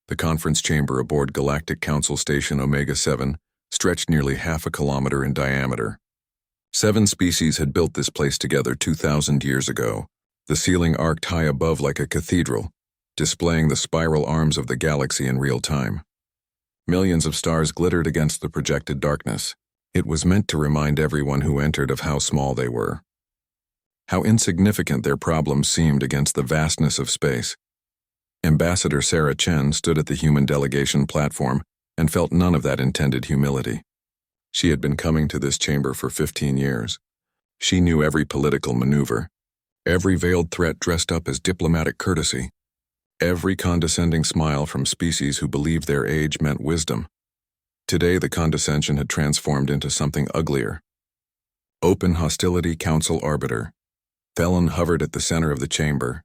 The conference chamber aboard Galactic Council Station Omega-7 stretched nearly half a kilometer in diameter. 7 species had built this place together 2,000 years ago. The ceiling arced high above like a cathedral, displaying the spiral arms of the galaxy in real time. Millions of stars glittered against the projected darkness. It was meant to remind everyone who entered of how small they were, how insignificant their problems seemed against the vastness of space. Ambassador Sarah Chen stood at the human delegation platform and felt none of that intended humility. She had been coming to this chamber for 15 years. She knew every political maneuver, every veiled threat dressed up as diplomatic courtesy, every condescending smile from species who believed their age meant wisdom. Today the condescension had transformed into something uglier. Open hostility, council arbiter. Thelen hovered at the center of the chamber,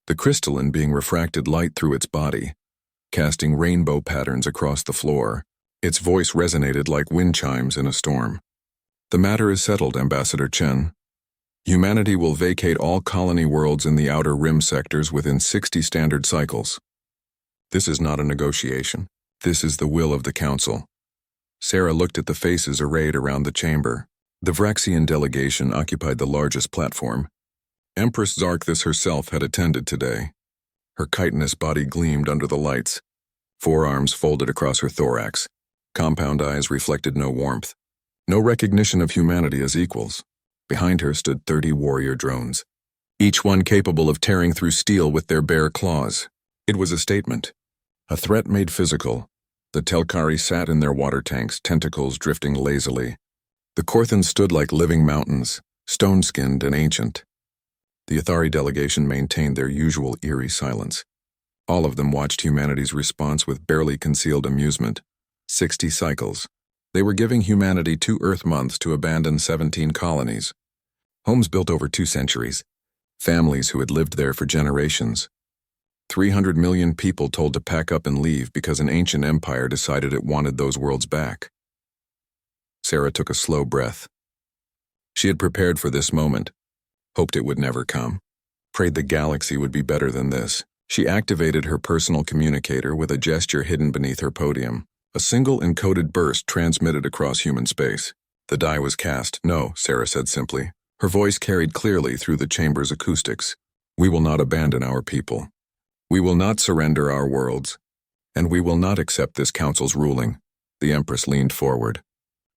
the crystalline being refracted light through its body, casting rainbow patterns across the floor. Its voice resonated like wind chimes in a storm. The matter is settled, Ambassador Chen. Humanity will vacate all colony worlds in the outer rim sectors within 60 standard cycles. This is not a negotiation. This is the will of the council. Sarah looked at the faces arrayed around the chamber. The Vraxian delegation occupied the largest platform. Empress Zarkthis herself had attended today. Her chitinous body gleamed under the lights, forearms folded across her thorax. Compound eyes reflected no warmth, no recognition of humanity as equals. Behind her stood 30 warrior drones, each one capable of tearing through steel with their bare claws. It was a statement, a threat made physical. The Telkari sat in their water tanks, tentacles drifting lazily. The Korthans stood like living mountains, stone-skinned and ancient. The Athari delegation maintained their usual eerie silence. All of them watched humanity's response with barely concealed amusement. 60 cycles. They were giving humanity 2 Earth months to abandon 17 colonies. Homes built over 2 centuries. Families who had lived there for generations. 300 million people told to pack up and leave because an ancient empire decided it wanted those worlds back. Sarah took a slow breath. She had prepared for this moment, hoped it would never come, prayed the galaxy would be better than this. She activated her personal communicator with a gesture hidden beneath her podium. A single encoded burst transmitted across human space. The die was cast. No, Sarah said simply. Her voice carried clearly through the chamber's acoustics. We will not abandon our people. We will not surrender our worlds. And we will not accept this council's ruling. The Empress leaned forward.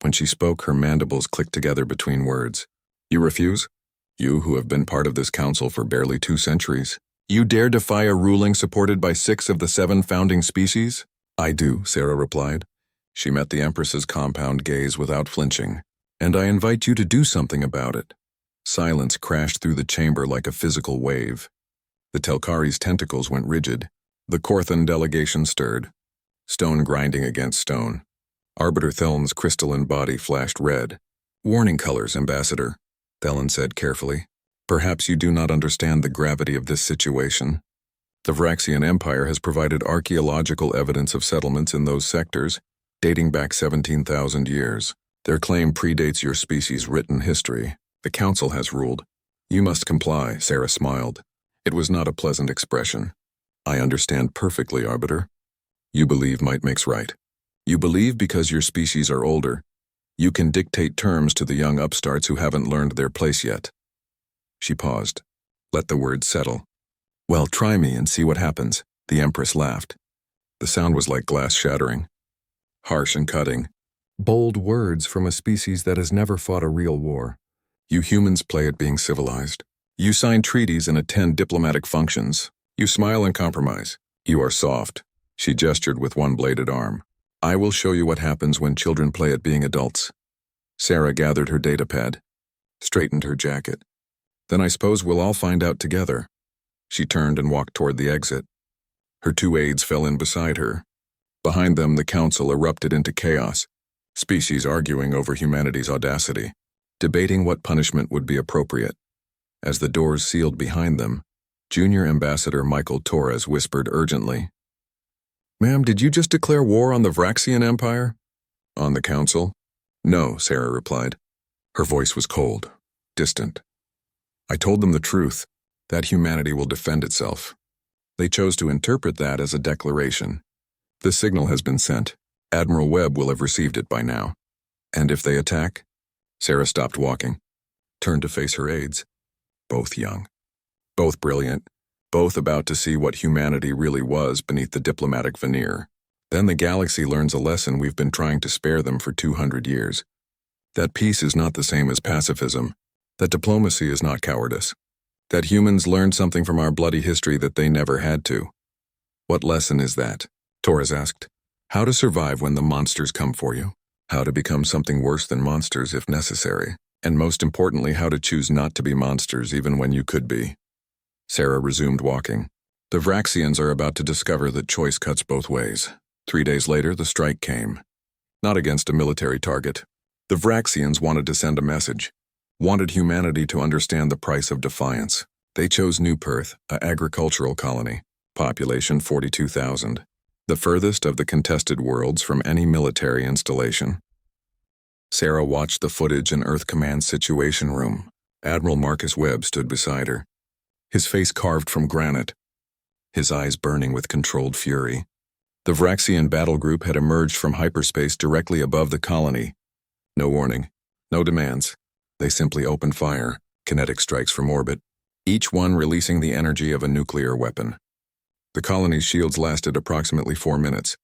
When she spoke, her mandibles clicked together between words. You refuse? You who have been part of this council for barely 2 centuries. You dare defy a ruling supported by 6 of the 7 founding species? I do, Sarah replied. She met the Empress's compound gaze without flinching. And I invite you to do something about it. Silence crashed through the chamber like a physical wave. The Telkari's tentacles went rigid. The Korthan delegation stirred, stone grinding against stone. Arbiter Thelen's crystalline body flashed red. Warning colors, Ambassador, Thelen said carefully. Perhaps you do not understand the gravity of this situation. The Vraxian Empire has provided archaeological evidence of settlements in those sectors, dating back 17,000 years. Their claim predates your species' written history. The Council has ruled. You must comply, Sarah smiled. It was not a pleasant expression. I understand perfectly, Arbiter. You believe might makes right. You believe because your species are older. You can dictate terms to the young upstarts who haven't learned their place yet. She paused. Let the words settle. Well, try me and see what happens, the Empress laughed. The sound was like glass shattering. Harsh and cutting. Bold words from a species that has never fought a real war. You humans play at being civilized. You sign treaties and attend diplomatic functions. You smile and compromise. You are soft. She gestured with one bladed arm. I will show you what happens when children play at being adults. Sarah gathered her datapad, straightened her jacket. Then I suppose we'll all find out together. She turned and walked toward the exit. Her 2 aides fell in beside her. Behind them, the council erupted into chaos, species arguing over humanity's audacity, debating what punishment would be appropriate. As the doors sealed behind them, Junior Ambassador Michael Torres whispered urgently, Ma'am, did you just declare war on the Vraxian Empire? On the council? No, Sarah replied. Her voice was cold, distant. I told them the truth, that humanity will defend itself. They chose to interpret that as a declaration. The signal has been sent. Admiral Webb will have received it by now. And if they attack? Sarah stopped walking, turned to face her aides. Both young. Both brilliant. Both about to see what humanity really was beneath the diplomatic veneer. Then the galaxy learns a lesson we've been trying to spare them for 200 years. That peace is not the same as pacifism. That diplomacy is not cowardice. That humans learned something from our bloody history that they never had to. What lesson is that? Torres asked. How to survive when the monsters come for you. How to become something worse than monsters if necessary. And most importantly, how to choose not to be monsters even when you could be. Sarah resumed walking. The Vraxians are about to discover that choice cuts both ways. 3 days later, the strike came. Not against a military target. The Vraxians wanted to send a message. Wanted humanity to understand the price of defiance. They chose New Perth, an agricultural colony. Population 42,000. The furthest of the contested worlds from any military installation. Sarah watched the footage in Earth Command's Situation Room. Admiral Marcus Webb stood beside her. His face carved from granite. His eyes burning with controlled fury. The Vraxian battle group had emerged from hyperspace directly above the colony. No warning. No demands. They simply opened fire, kinetic strikes from orbit, each one releasing the energy of a nuclear weapon. The colony's shields lasted approximately 4 minutes.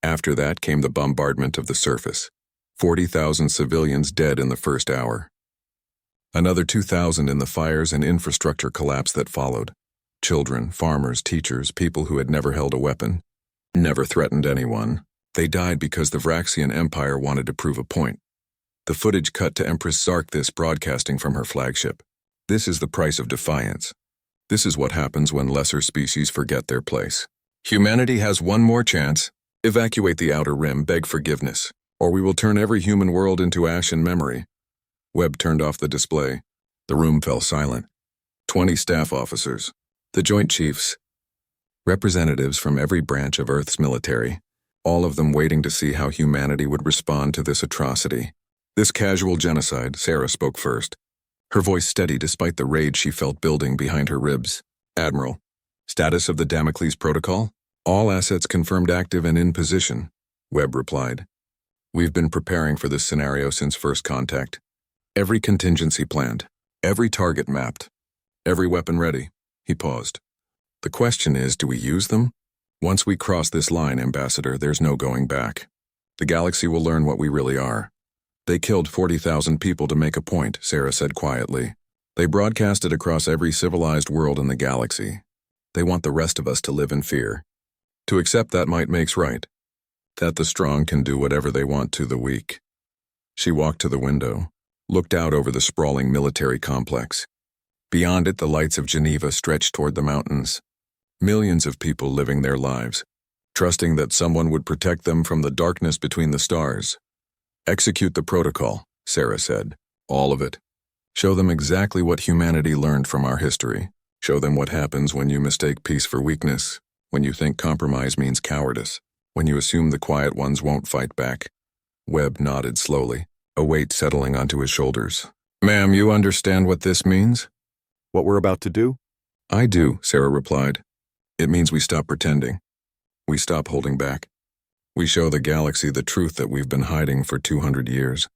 After that came the bombardment of the surface. 40,000 civilians dead in the first hour. Another 2,000 in the fires and infrastructure collapse that followed. Children, farmers, teachers, people who had never held a weapon, never threatened anyone. They died because the Vraxian Empire wanted to prove a point. The footage cut to Empress Zarkthis broadcasting from her flagship. This is the price of defiance. This is what happens when lesser species forget their place. Humanity has one more chance. Evacuate the Outer Rim, beg forgiveness, or we will turn every human world into ash and memory. Webb turned off the display. The room fell silent. 20 staff officers, the Joint Chiefs, representatives from every branch of Earth's military, all of them waiting to see how humanity would respond to this atrocity. This casual genocide, Sarah spoke first. Her voice steady despite the rage she felt building behind her ribs. Admiral, status of the Damocles Protocol? All assets confirmed active and in position, Webb replied. We've been preparing for this scenario since first contact. Every contingency planned, every target mapped, every weapon ready. He paused. The question is, do we use them? Once we cross this line, Ambassador, there's no going back. The galaxy will learn what we really are. They killed 40,000 people to make a point, Sarah said quietly. They broadcast it across every civilized world in the galaxy. They want the rest of us to live in fear. To accept that might makes right. That the strong can do whatever they want to the weak. She walked to the window, looked out over the sprawling military complex. Beyond it, the lights of Geneva stretched toward the mountains. Millions of people living their lives, trusting that someone would protect them from the darkness between the stars. Execute the protocol, Sarah said. All of it. Show them exactly what humanity learned from our history. Show them what happens when you mistake peace for weakness, when you think compromise means cowardice, when you assume the quiet ones won't fight back. Webb nodded slowly, a weight settling onto his shoulders. Ma'am, you understand what this means? What we're about to do? I do, Sarah replied. It means we stop pretending. We stop holding back. We show the galaxy the truth that we've been hiding for 200 years.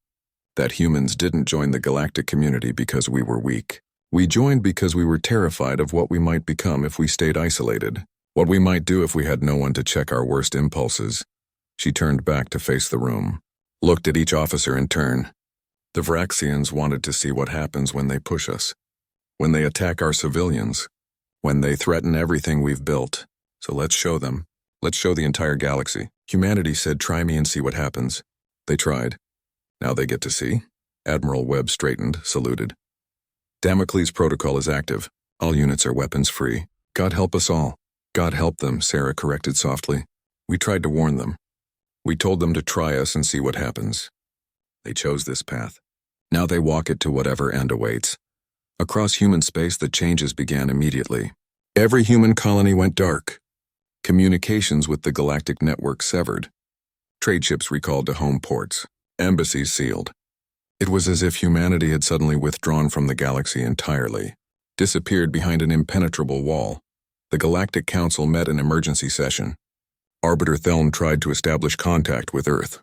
That humans didn't join the galactic community because we were weak. We joined because we were terrified of what we might become if we stayed isolated. What we might do if we had no one to check our worst impulses. She turned back to face the room, looked at each officer in turn. The Vraxians wanted to see what happens when they push us. When they attack our civilians. When they threaten everything we've built. So let's show them. Let's show the entire galaxy. Humanity said, try me and see what happens. They tried. Now they get to see. Admiral Webb straightened, saluted. Damocles Protocol is active. All units are weapons-free. God help us all. God help them, Sarah corrected softly. We tried to warn them. We told them to try us and see what happens. They chose this path. Now they walk it to whatever end awaits. Across human space, the changes began immediately. Every human colony went dark. Communications with the galactic network severed. Trade ships recalled to home ports. Embassies sealed. It was as if humanity had suddenly withdrawn from the galaxy entirely, disappeared behind an impenetrable wall. The Galactic Council met in emergency session. Arbiter Thelm tried to establish contact with Earth.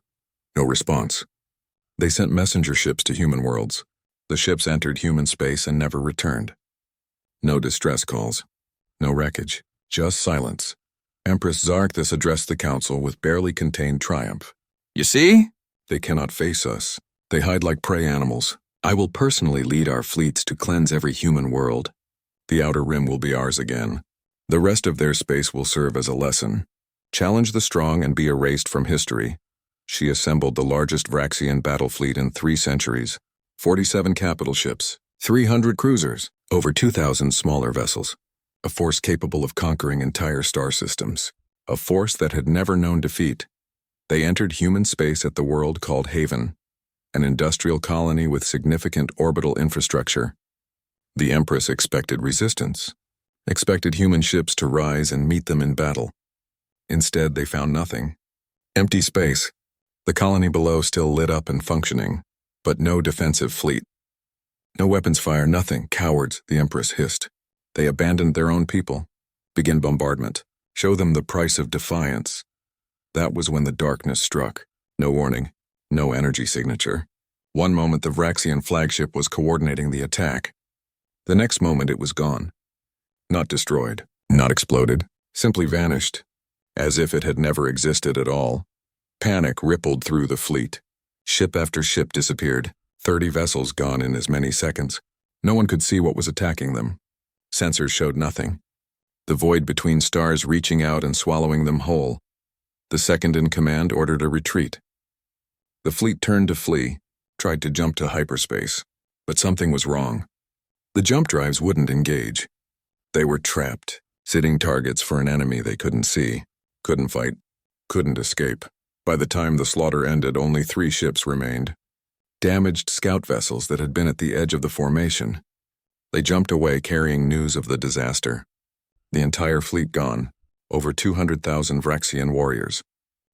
No response. They sent messenger ships to human worlds. The ships entered human space and never returned. No distress calls. No wreckage. Just silence. Empress Zarkthus addressed the council with barely contained triumph. You see? They cannot face us. They hide like prey animals. I will personally lead our fleets to cleanse every human world. The Outer Rim will be ours again. The rest of their space will serve as a lesson. Challenge the strong and be erased from history. She assembled the largest Vraxian battle fleet in 3 centuries. 47 capital ships, 300 cruisers, over 2,000 smaller vessels. A force capable of conquering entire star systems. A force that had never known defeat. They entered human space at the world called Haven, an industrial colony with significant orbital infrastructure. The Empress expected resistance, expected human ships to rise and meet them in battle. Instead, they found nothing. Empty space. The colony below still lit up and functioning, but no defensive fleet. No weapons fire, nothing. Cowards, the Empress hissed. They abandoned their own people. Begin bombardment. Show them the price of defiance. That was when the darkness struck. No warning. No energy signature. One moment the Vraxian flagship was coordinating the attack. The next moment it was gone. Not destroyed. Not exploded. Simply vanished. As if it had never existed at all. Panic rippled through the fleet. Ship after ship disappeared. 30 vessels gone in as many seconds. No one could see what was attacking them. Sensors showed nothing. The void between stars reaching out and swallowing them whole. The second in command ordered a retreat. The fleet turned to flee, tried to jump to hyperspace, but something was wrong. The jump drives wouldn't engage. They were trapped, sitting targets for an enemy they couldn't see, couldn't fight, couldn't escape. By the time the slaughter ended, only 3 ships remained. Damaged scout vessels that had been at the edge of the formation. They jumped away carrying news of the disaster. The entire fleet gone, over 200,000 Vraxian warriors.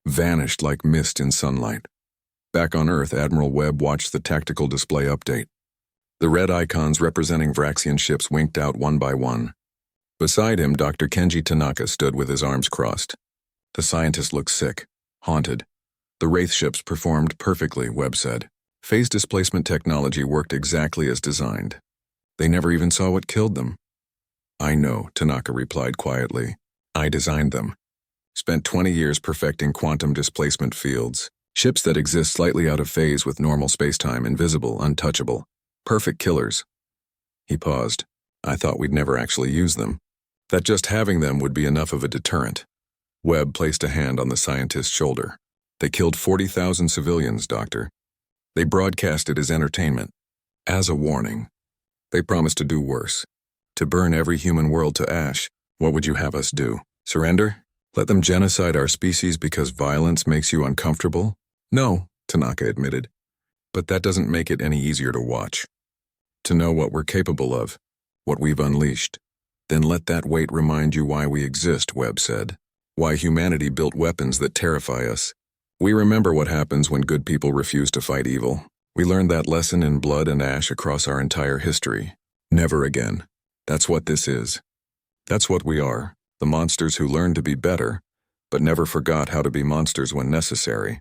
Vanished like mist in sunlight. Back on Earth, Admiral Webb watched the tactical display update. The red icons representing Vraxian ships winked out one by one. Beside him, Dr. Kenji Tanaka stood with his arms crossed. The scientist looked sick, haunted. The Wraith ships performed perfectly, Webb said. Phase displacement technology worked exactly as designed. They never even saw what killed them. I know, Tanaka replied quietly. I designed them. Spent 20 years perfecting quantum displacement fields. Ships that exist slightly out of phase with normal spacetime, invisible, untouchable. Perfect killers. He paused. I thought we'd never actually use them. That just having them would be enough of a deterrent. Webb placed a hand on the scientist's shoulder. They killed 40,000 civilians, Doctor. They broadcast it as entertainment, as a warning. They promised to do worse. To burn every human world to ash. What would you have us do? Surrender? Let them genocide our species because violence makes you uncomfortable? No, Tanaka admitted. But that doesn't make it any easier to watch. To know what we're capable of, what we've unleashed. Then let that weight remind you why we exist, Webb said. Why humanity built weapons that terrify us. We remember what happens when good people refuse to fight evil. We learned that lesson in blood and ash across our entire history. Never again. That's what this is. That's what we are, the monsters who learned to be better, but never forgot how to be monsters when necessary.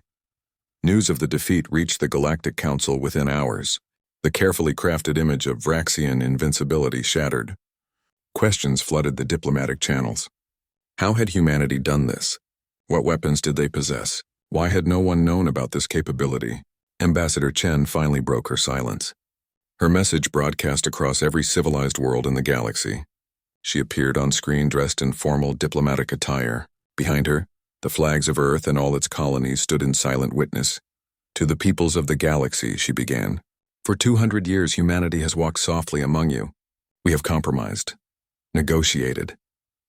News of the defeat reached the Galactic Council within hours. The carefully crafted image of Vraxian invincibility shattered. Questions flooded the diplomatic channels. How had humanity done this? What weapons did they possess? Why had no one known about this capability? Ambassador Chen finally broke her silence. Her message broadcast across every civilized world in the galaxy. She appeared on screen dressed in formal diplomatic attire. Behind her, the flags of Earth and all its colonies stood in silent witness. To the peoples of the galaxy, she began. For 200 years, humanity has walked softly among you. We have compromised, negotiated,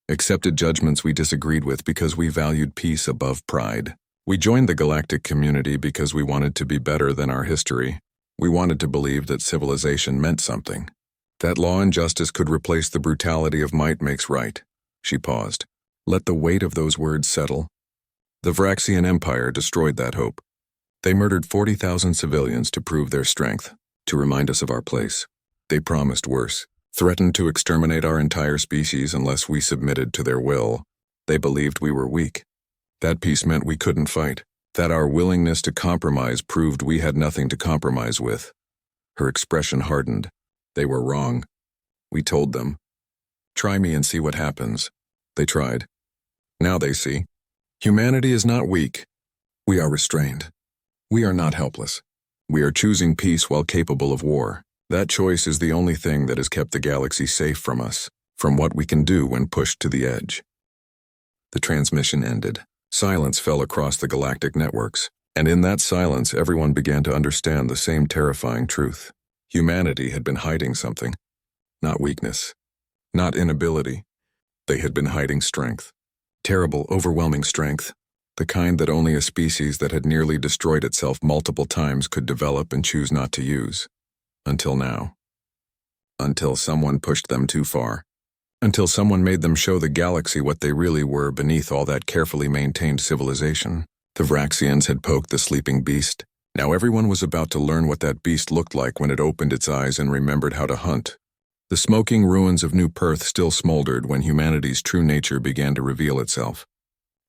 accepted judgments we disagreed with because we valued peace above pride. We joined the galactic community because we wanted to be better than our history. We wanted to believe that civilization meant something. That law and justice could replace the brutality of might makes right. She paused. Let the weight of those words settle. The Vraxian Empire destroyed that hope. They murdered 40,000 civilians to prove their strength, to remind us of our place. They promised worse, threatened to exterminate our entire species unless we submitted to their will. They believed we were weak. That peace meant we couldn't fight, that our willingness to compromise proved we had nothing to compromise with. Her expression hardened. They were wrong. We told them. Try me and see what happens. They tried. Now they see. Humanity is not weak. We are restrained. We are not helpless. We are choosing peace while capable of war. That choice is the only thing that has kept the galaxy safe from us, from what we can do when pushed to the edge. The transmission ended. Silence fell across the galactic networks, and in that silence everyone began to understand the same terrifying truth. Humanity had been hiding something. Not weakness. Not inability. They had been hiding strength. Terrible, overwhelming strength. The kind that only a species that had nearly destroyed itself multiple times could develop and choose not to use. Until now. Until someone pushed them too far. Until someone made them show the galaxy what they really were beneath all that carefully maintained civilization. The Vraxians had poked the sleeping beast. Now everyone was about to learn what that beast looked like when it opened its eyes and remembered how to hunt. The smoking ruins of New Perth still smoldered when humanity's true nature began to reveal itself.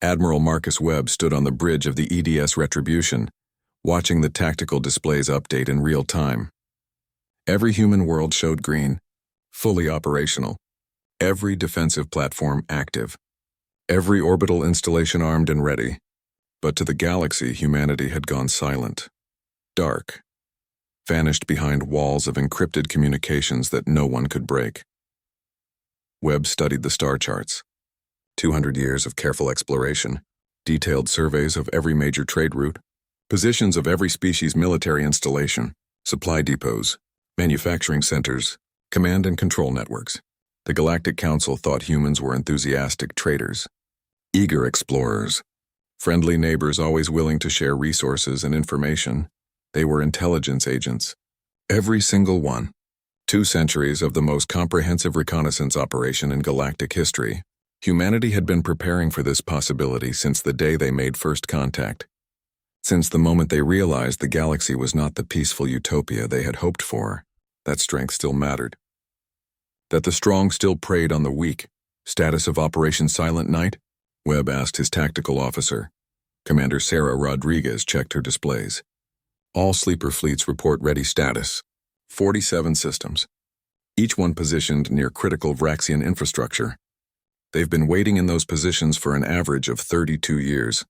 Admiral Marcus Webb stood on the bridge of the EDS Retribution, watching the tactical displays update in real time. Every human world showed green, fully operational. Every defensive platform active. Every orbital installation armed and ready. But to the galaxy, humanity had gone silent. Dark. Vanished behind walls of encrypted communications that no one could break. Webb studied the star charts. 200 years of careful exploration, detailed surveys of every major trade route, positions of every species' military installation, supply depots, manufacturing centers, command and control networks. The Galactic Council thought humans were enthusiastic traders, eager explorers, friendly neighbors always willing to share resources and information. They were intelligence agents. Every single one. 2 centuries of the most comprehensive reconnaissance operation in galactic history. Humanity had been preparing for this possibility since the day they made first contact. Since the moment they realized the galaxy was not the peaceful utopia they had hoped for, that strength still mattered. That the strong still preyed on the weak. Status of Operation Silent Night? Webb asked his tactical officer. Commander Sarah Rodriguez checked her displays. All sleeper fleets report ready status. 47 systems. Each one positioned near critical Vraxian infrastructure. They've been waiting in those positions for an average of 32 years.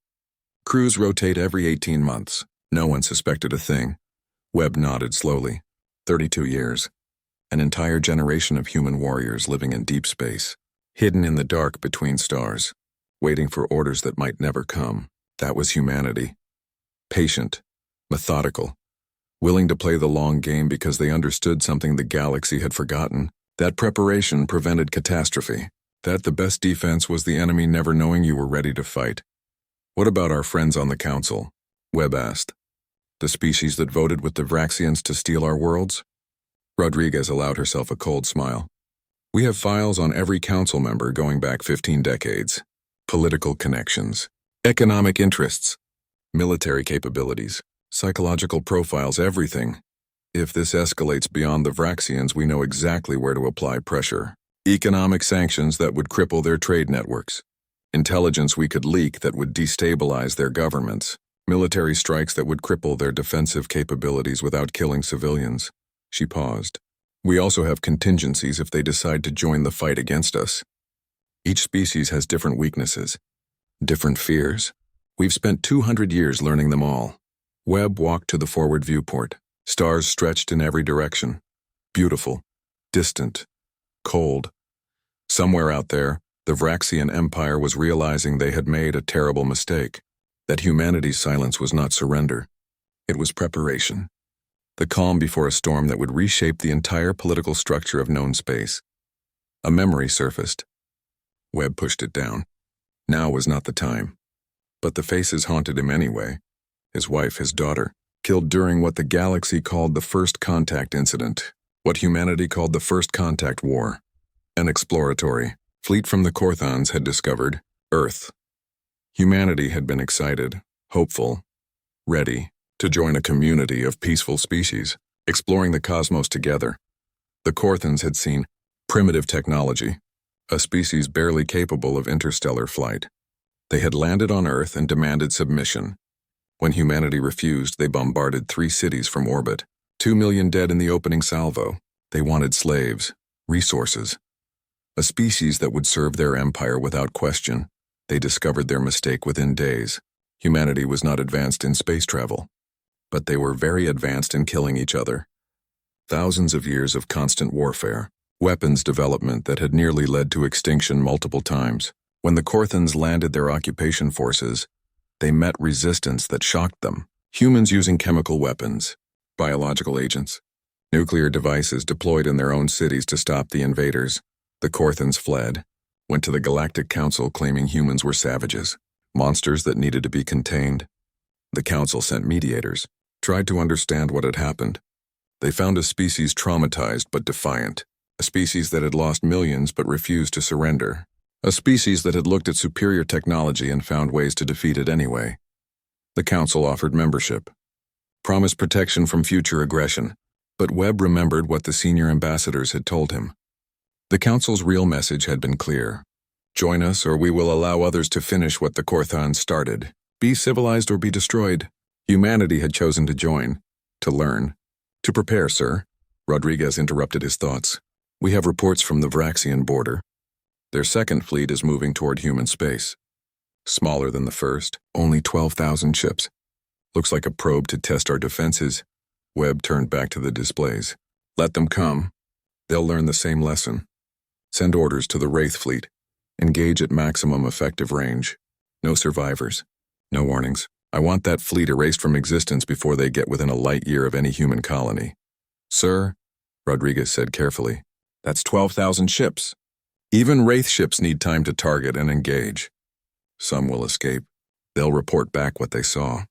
Crews rotate every 18 months. No one suspected a thing. Webb nodded slowly. 32 years. An entire generation of human warriors living in deep space, hidden in the dark between stars, waiting for orders that might never come. That was humanity. Patient, methodical, willing to play the long game because they understood something the galaxy had forgotten. That preparation prevented catastrophe. That the best defense was the enemy never knowing you were ready to fight. What about our friends on the Council? Webb asked. The species that voted with the Vraxians to steal our worlds? Rodriguez allowed herself a cold smile. We have files on every council member going back 15 decades. Political connections, economic interests, military capabilities, psychological profiles, everything. If this escalates beyond the Vraxians, we know exactly where to apply pressure. Economic sanctions that would cripple their trade networks. Intelligence we could leak that would destabilize their governments. Military strikes that would cripple their defensive capabilities without killing civilians. She paused. We also have contingencies if they decide to join the fight against us. Each species has different weaknesses, different fears. We've spent 200 years learning them all. Webb walked to the forward viewport. Stars stretched in every direction. Beautiful, distant, cold. Somewhere out there, the Vraxian Empire was realizing they had made a terrible mistake. That humanity's silence was not surrender. It was preparation. The calm before a storm that would reshape the entire political structure of known space. A memory surfaced. Webb pushed it down. Now was not the time. But the faces haunted him anyway. His wife, his daughter, killed during what the galaxy called the First Contact Incident, what humanity called the First Contact War. An exploratory fleet from the Korthons had discovered Earth. Humanity had been excited, hopeful, ready to join a community of peaceful species, exploring the cosmos together. The Korthons had seen primitive technology, a species barely capable of interstellar flight. They had landed on Earth and demanded submission. When humanity refused, they bombarded 3 cities from orbit. 2 million dead in the opening salvo. They wanted slaves, resources, a species that would serve their empire without question. They discovered their mistake within days. Humanity was not advanced in space travel, but they were very advanced in killing each other. Thousands of years of constant warfare, weapons development that had nearly led to extinction multiple times. When the Korthans landed their occupation forces, they met resistance that shocked them. Humans using chemical weapons, biological agents, nuclear devices deployed in their own cities to stop the invaders. The Korthans fled, went to the Galactic Council claiming humans were savages, monsters that needed to be contained. The Council sent mediators, tried to understand what had happened. They found a species traumatized but defiant, a species that had lost millions but refused to surrender, a species that had looked at superior technology and found ways to defeat it anyway. The Council offered membership, promised protection from future aggression, but Webb remembered what the senior ambassadors had told him. The Council's real message had been clear. Join us or we will allow others to finish what the Korthans started. Be civilized or be destroyed. Humanity had chosen to join, to learn. To prepare, sir. Rodriguez interrupted his thoughts. We have reports from the Vraxian border. Their second fleet is moving toward human space. Smaller than the first, only 12,000 ships. Looks like a probe to test our defenses. Webb turned back to the displays. Let them come. They'll learn the same lesson. Send orders to the Wraith fleet. Engage at maximum effective range. No survivors. No warnings. I want that fleet erased from existence before they get within a light year of any human colony. Sir, Rodriguez said carefully, that's 12,000 ships. Even Wraith ships need time to target and engage. Some will escape. They'll report back what they saw.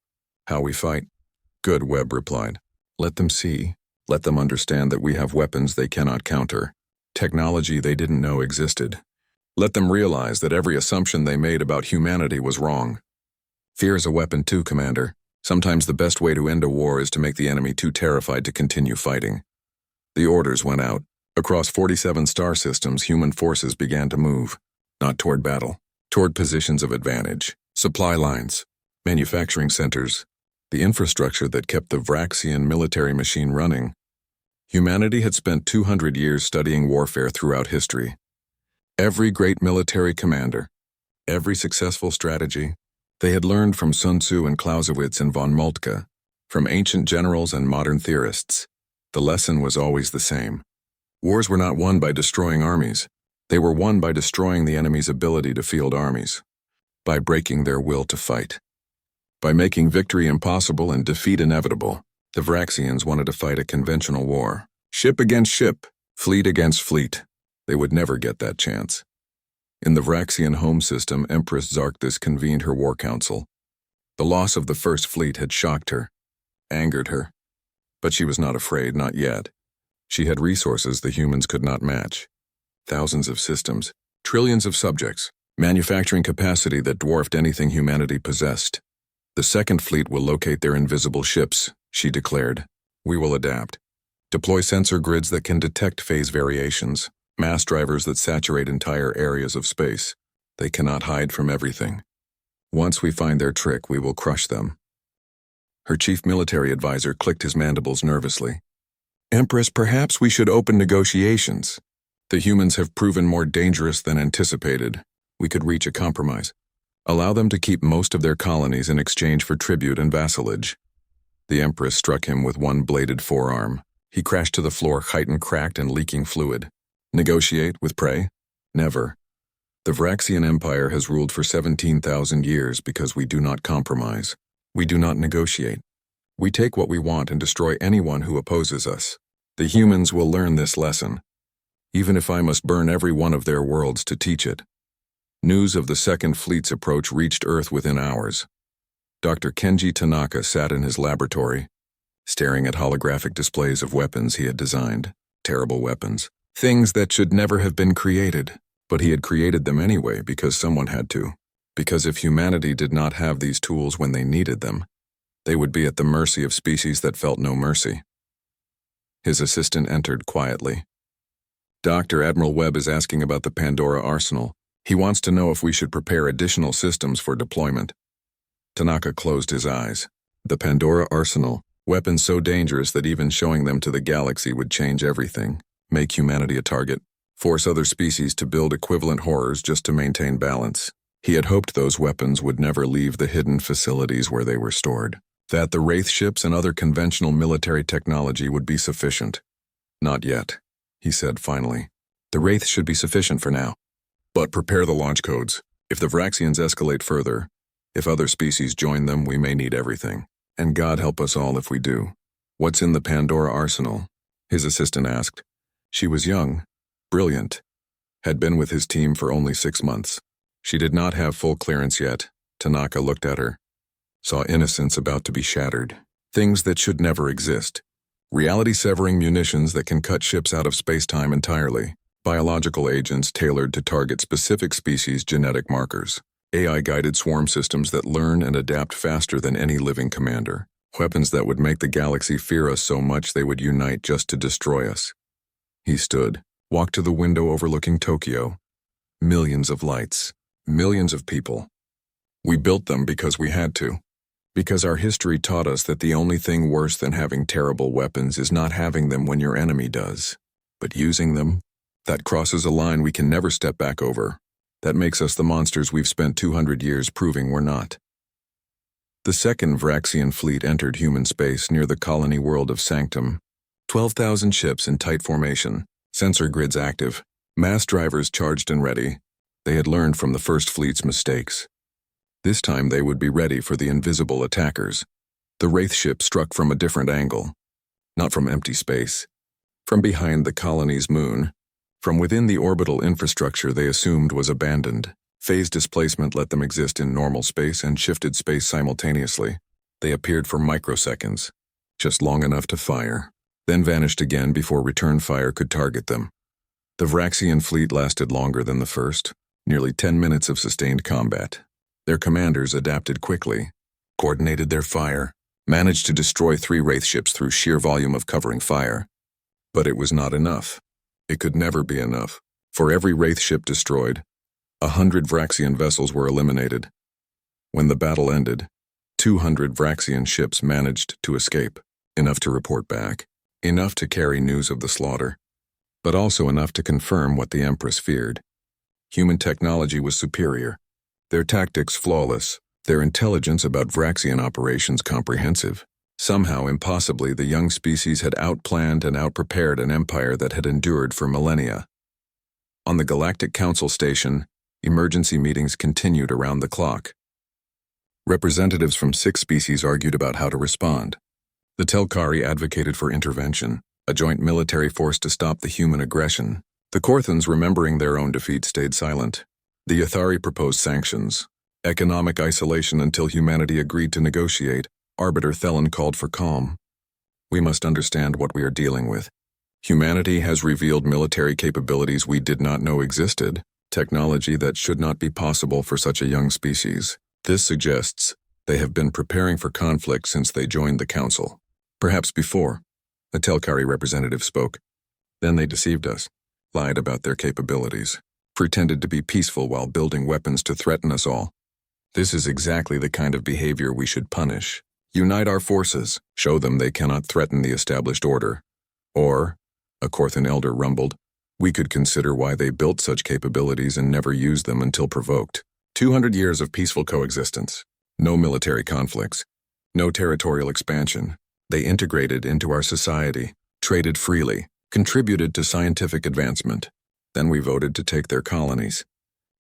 How we fight. Good, Webb replied. Let them see. Let them understand that we have weapons they cannot counter. Technology they didn't know existed. Let them realize that every assumption they made about humanity was wrong. Fear is a weapon too, Commander. Sometimes the best way to end a war is to make the enemy too terrified to continue fighting. The orders went out. Across 47 star systems, human forces began to move. Not toward battle, toward positions of advantage. Supply lines, manufacturing centers, the infrastructure that kept the Vraxian military machine running. Humanity had spent 200 years studying warfare throughout history. Every great military commander, every successful strategy, they had learned from Sun Tzu and Clausewitz and von Moltke, from ancient generals and modern theorists. The lesson was always the same. Wars were not won by destroying armies. They were won by destroying the enemy's ability to field armies, by breaking their will to fight. By making victory impossible and defeat inevitable, the Vraxians wanted to fight a conventional war. Ship against ship, fleet against fleet. They would never get that chance. In the Vraxian home system, Empress Zarkthus convened her war council. The loss of the First Fleet had shocked her, angered her. But she was not afraid, not yet. She had resources the humans could not match. Thousands of systems, trillions of subjects, manufacturing capacity that dwarfed anything humanity possessed. The Second Fleet will locate their invisible ships, she declared. We will adapt. Deploy sensor grids that can detect phase variations. Mass drivers that saturate entire areas of space. They cannot hide from everything. Once we find their trick, we will crush them. Her chief military advisor clicked his mandibles nervously. Empress, perhaps we should open negotiations. The humans have proven more dangerous than anticipated. We could reach a compromise. Allow them to keep most of their colonies in exchange for tribute and vassalage. The Empress struck him with one bladed forearm. He crashed to the floor, heightened, cracked, and leaking fluid. Negotiate with prey? Never. The Vraxian Empire has ruled for 17,000 years because we do not compromise. We do not negotiate. We take what we want and destroy anyone who opposes us. The humans will learn this lesson, even if I must burn every one of their worlds to teach it. News of the Second Fleet's approach reached Earth within hours. Dr. Kenji Tanaka sat in his laboratory, staring at holographic displays of weapons he had designed. Terrible weapons. Things that should never have been created, but he had created them anyway because someone had to. Because if humanity did not have these tools when they needed them, they would be at the mercy of species that felt no mercy. His assistant entered quietly. Dr. Admiral Webb is asking about the Pandora arsenal. He wants to know if we should prepare additional systems for deployment. Tanaka closed his eyes. The Pandora arsenal, weapons so dangerous that even showing them to the galaxy would change everything, make humanity a target, force other species to build equivalent horrors just to maintain balance. He had hoped those weapons would never leave the hidden facilities where they were stored, that the Wraith ships and other conventional military technology would be sufficient. Not yet, he said finally. The Wraith should be sufficient for now. But prepare the launch codes. If the Vraxians escalate further, if other species join them, we may need everything. And God help us all if we do. What's in the Pandora arsenal? His assistant asked. She was young, brilliant, had been with his team for only 6 months. She did not have full clearance yet. Tanaka looked at her, saw innocence about to be shattered. Things that should never exist. Reality-severing munitions that can cut ships out of space-time entirely. Biological agents tailored to target specific species' genetic markers. AI-guided swarm systems that learn and adapt faster than any living commander. Weapons that would make the galaxy fear us so much they would unite just to destroy us. He stood, walked to the window overlooking Tokyo. Millions of lights. Millions of people. We built them because we had to. Because our history taught us that the only thing worse than having terrible weapons is not having them when your enemy does. But using them, that crosses a line we can never step back over. That makes us the monsters we've spent 200 years proving we're not. The second Vraxian fleet entered human space near the colony world of Sanctum. 12,000 ships in tight formation, sensor grids active, mass drivers charged and ready. They had learned from the first fleet's mistakes. This time they would be ready for the invisible attackers. The Wraith ship struck from a different angle. Not from empty space. From behind the colony's moon. From within the orbital infrastructure they assumed was abandoned. Phase displacement let them exist in normal space and shifted space simultaneously. They appeared for microseconds, just long enough to fire, then vanished again before return fire could target them. The Vraxian fleet lasted longer than the first, nearly 10 minutes of sustained combat. Their commanders adapted quickly, coordinated their fire, managed to destroy 3 Wraith ships through sheer volume of covering fire. But it was not enough. It could never be enough. For every Wraith ship destroyed, 100 Vraxian vessels were eliminated. When the battle ended, 200 Vraxian ships managed to escape, enough to report back, enough to carry news of the slaughter, but also enough to confirm what the Empress feared. Human technology was superior, their tactics flawless, their intelligence about Vraxian operations comprehensive. Somehow, impossibly, the young species had outplanned and outprepared an empire that had endured for millennia. On the Galactic Council station, emergency meetings continued around the clock. Representatives from 6 species argued about how to respond. The Telkari advocated for intervention, a joint military force to stop the human aggression. The Korthans, remembering their own defeat, stayed silent. The Yathari proposed sanctions, economic isolation until humanity agreed to negotiate. Arbiter Thelen called for calm. We must understand what we are dealing with. Humanity has revealed military capabilities we did not know existed, technology that should not be possible for such a young species. This suggests they have been preparing for conflict since they joined the Council. Perhaps before, a Telkari representative spoke. Then they deceived us, lied about their capabilities, pretended to be peaceful while building weapons to threaten us all. This is exactly the kind of behavior we should punish. Unite our forces, show them they cannot threaten the established order. Or, a Korthan elder rumbled, we could consider why they built such capabilities and never used them until provoked. 200 years of peaceful coexistence. No military conflicts. No territorial expansion. They integrated into our society, traded freely, contributed to scientific advancement. Then we voted to take their colonies.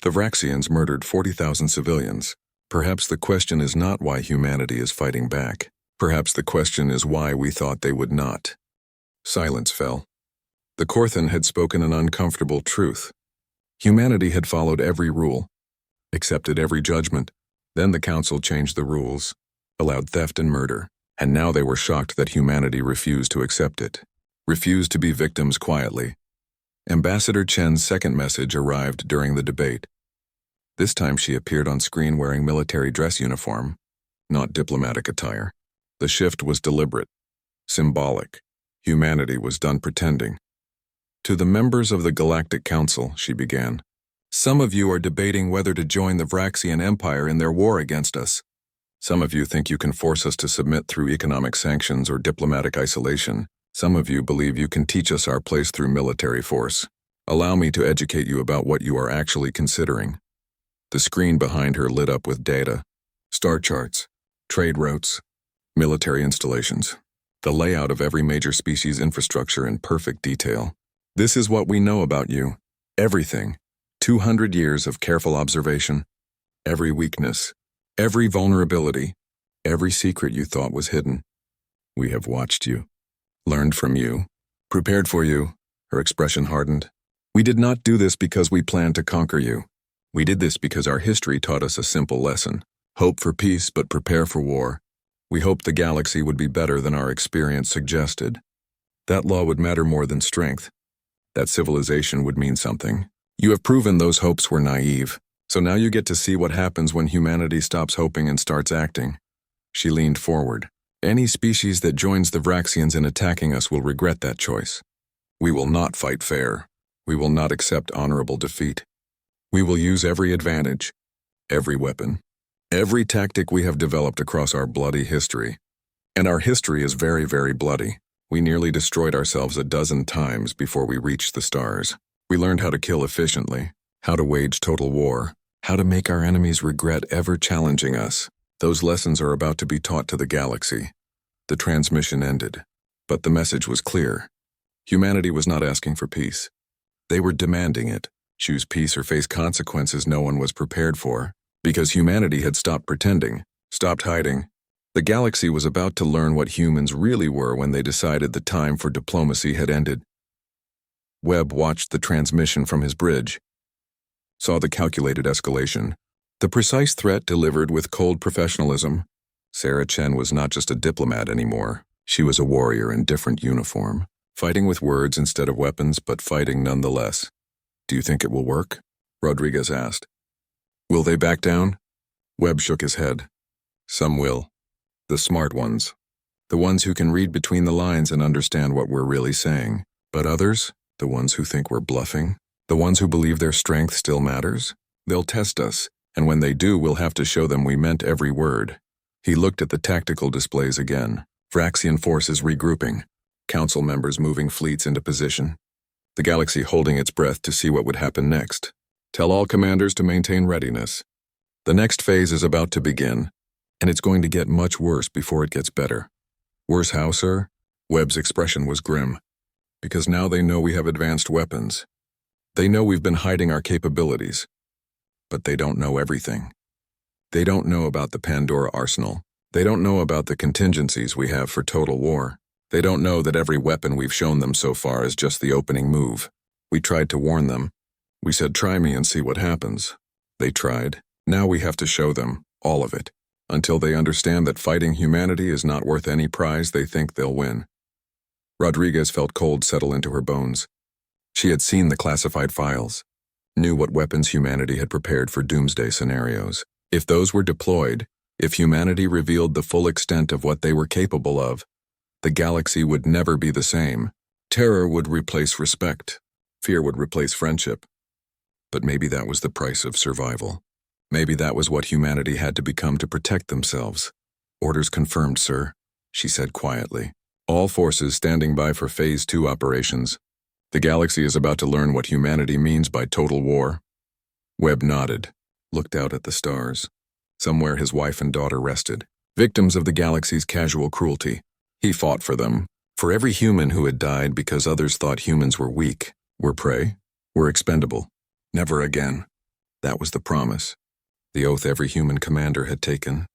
The Vraxians murdered 40,000 civilians. Perhaps the question is not why humanity is fighting back. Perhaps the question is why we thought they would not. Silence fell. The Korthan had spoken an uncomfortable truth. Humanity had followed every rule, accepted every judgment. Then the Council changed the rules, allowed theft and murder, and now they were shocked that humanity refused to accept it, refused to be victims quietly. Ambassador Chen's second message arrived during the debate. This time she appeared on screen wearing military dress uniform, not diplomatic attire. The shift was deliberate, symbolic. Humanity was done pretending. To the members of the Galactic Council, she began, Some of you are debating whether to join the Vraxian Empire in their war against us. Some of you think you can force us to submit through economic sanctions or diplomatic isolation. Some of you believe you can teach us our place through military force. Allow me to educate you about what you are actually considering. The screen behind her lit up with data, star charts, trade routes, military installations, the layout of every major species infrastructure in perfect detail. This is what we know about you. Everything. 200 years of careful observation. Every weakness, every vulnerability, every secret you thought was hidden. We have watched you, learned from you, prepared for you. Her expression hardened. We did not do this because we planned to conquer you. We did this because our history taught us a simple lesson. Hope for peace, but prepare for war. We hoped the galaxy would be better than our experience suggested. That law would matter more than strength. That civilization would mean something. You have proven those hopes were naive, so now you get to see what happens when humanity stops hoping and starts acting. She leaned forward. Any species that joins the Vraxians in attacking us will regret that choice. We will not fight fair. We will not accept honorable defeat. We will use every advantage, every weapon, every tactic we have developed across our bloody history. And our history is very, very bloody. We nearly destroyed ourselves a dozen times before we reached the stars. We learned how to kill efficiently, how to wage total war, how to make our enemies regret ever challenging us. Those lessons are about to be taught to the galaxy. The transmission ended, but the message was clear. Humanity was not asking for peace. They were demanding it. Choose peace or face consequences no one was prepared for, because humanity had stopped pretending, stopped hiding. The galaxy was about to learn what humans really were when they decided the time for diplomacy had ended. Webb watched the transmission from his bridge, saw the calculated escalation, the precise threat delivered with cold professionalism. Sarah Chen was not just a diplomat anymore. She was a warrior in different uniform, fighting with words instead of weapons, but fighting nonetheless. Do you think it will work? Rodriguez asked. Will they back down? Webb shook his head. Some will. The smart ones. The ones who can read between the lines and understand what we're really saying. But others? The ones who think we're bluffing? The ones who believe their strength still matters? They'll test us, and when they do, we'll have to show them we meant every word. He looked at the tactical displays again. Vraxian forces regrouping. Council members moving fleets into position. The galaxy holding its breath to see what would happen next. Tell all commanders to maintain readiness. The next phase is about to begin, and it's going to get much worse before it gets better. Worse how, sir? Webb's expression was grim. Because now they know we have advanced weapons. They know we've been hiding our capabilities. But they don't know everything. They don't know about the Pandora arsenal. They don't know about the contingencies we have for total war. They don't know that every weapon we've shown them so far is just the opening move. We tried to warn them. We said, try me and see what happens. They tried. Now we have to show them, all of it, until they understand that fighting humanity is not worth any prize they think they'll win. Rodriguez felt cold settle into her bones. She had seen the classified files, knew what weapons humanity had prepared for doomsday scenarios. If those were deployed, if humanity revealed the full extent of what they were capable of, the galaxy would never be the same. Terror would replace respect. Fear would replace friendship. But maybe that was the price of survival. Maybe that was what humanity had to become to protect themselves. Orders confirmed, sir, she said quietly. All forces standing by for Phase 2 operations. The galaxy is about to learn what humanity means by total war. Webb nodded, looked out at the stars. Somewhere his wife and daughter rested, victims of the galaxy's casual cruelty. He fought for them, for every human who had died because others thought humans were weak, were prey, were expendable. Never again. That was the promise. The oath every human commander had taken.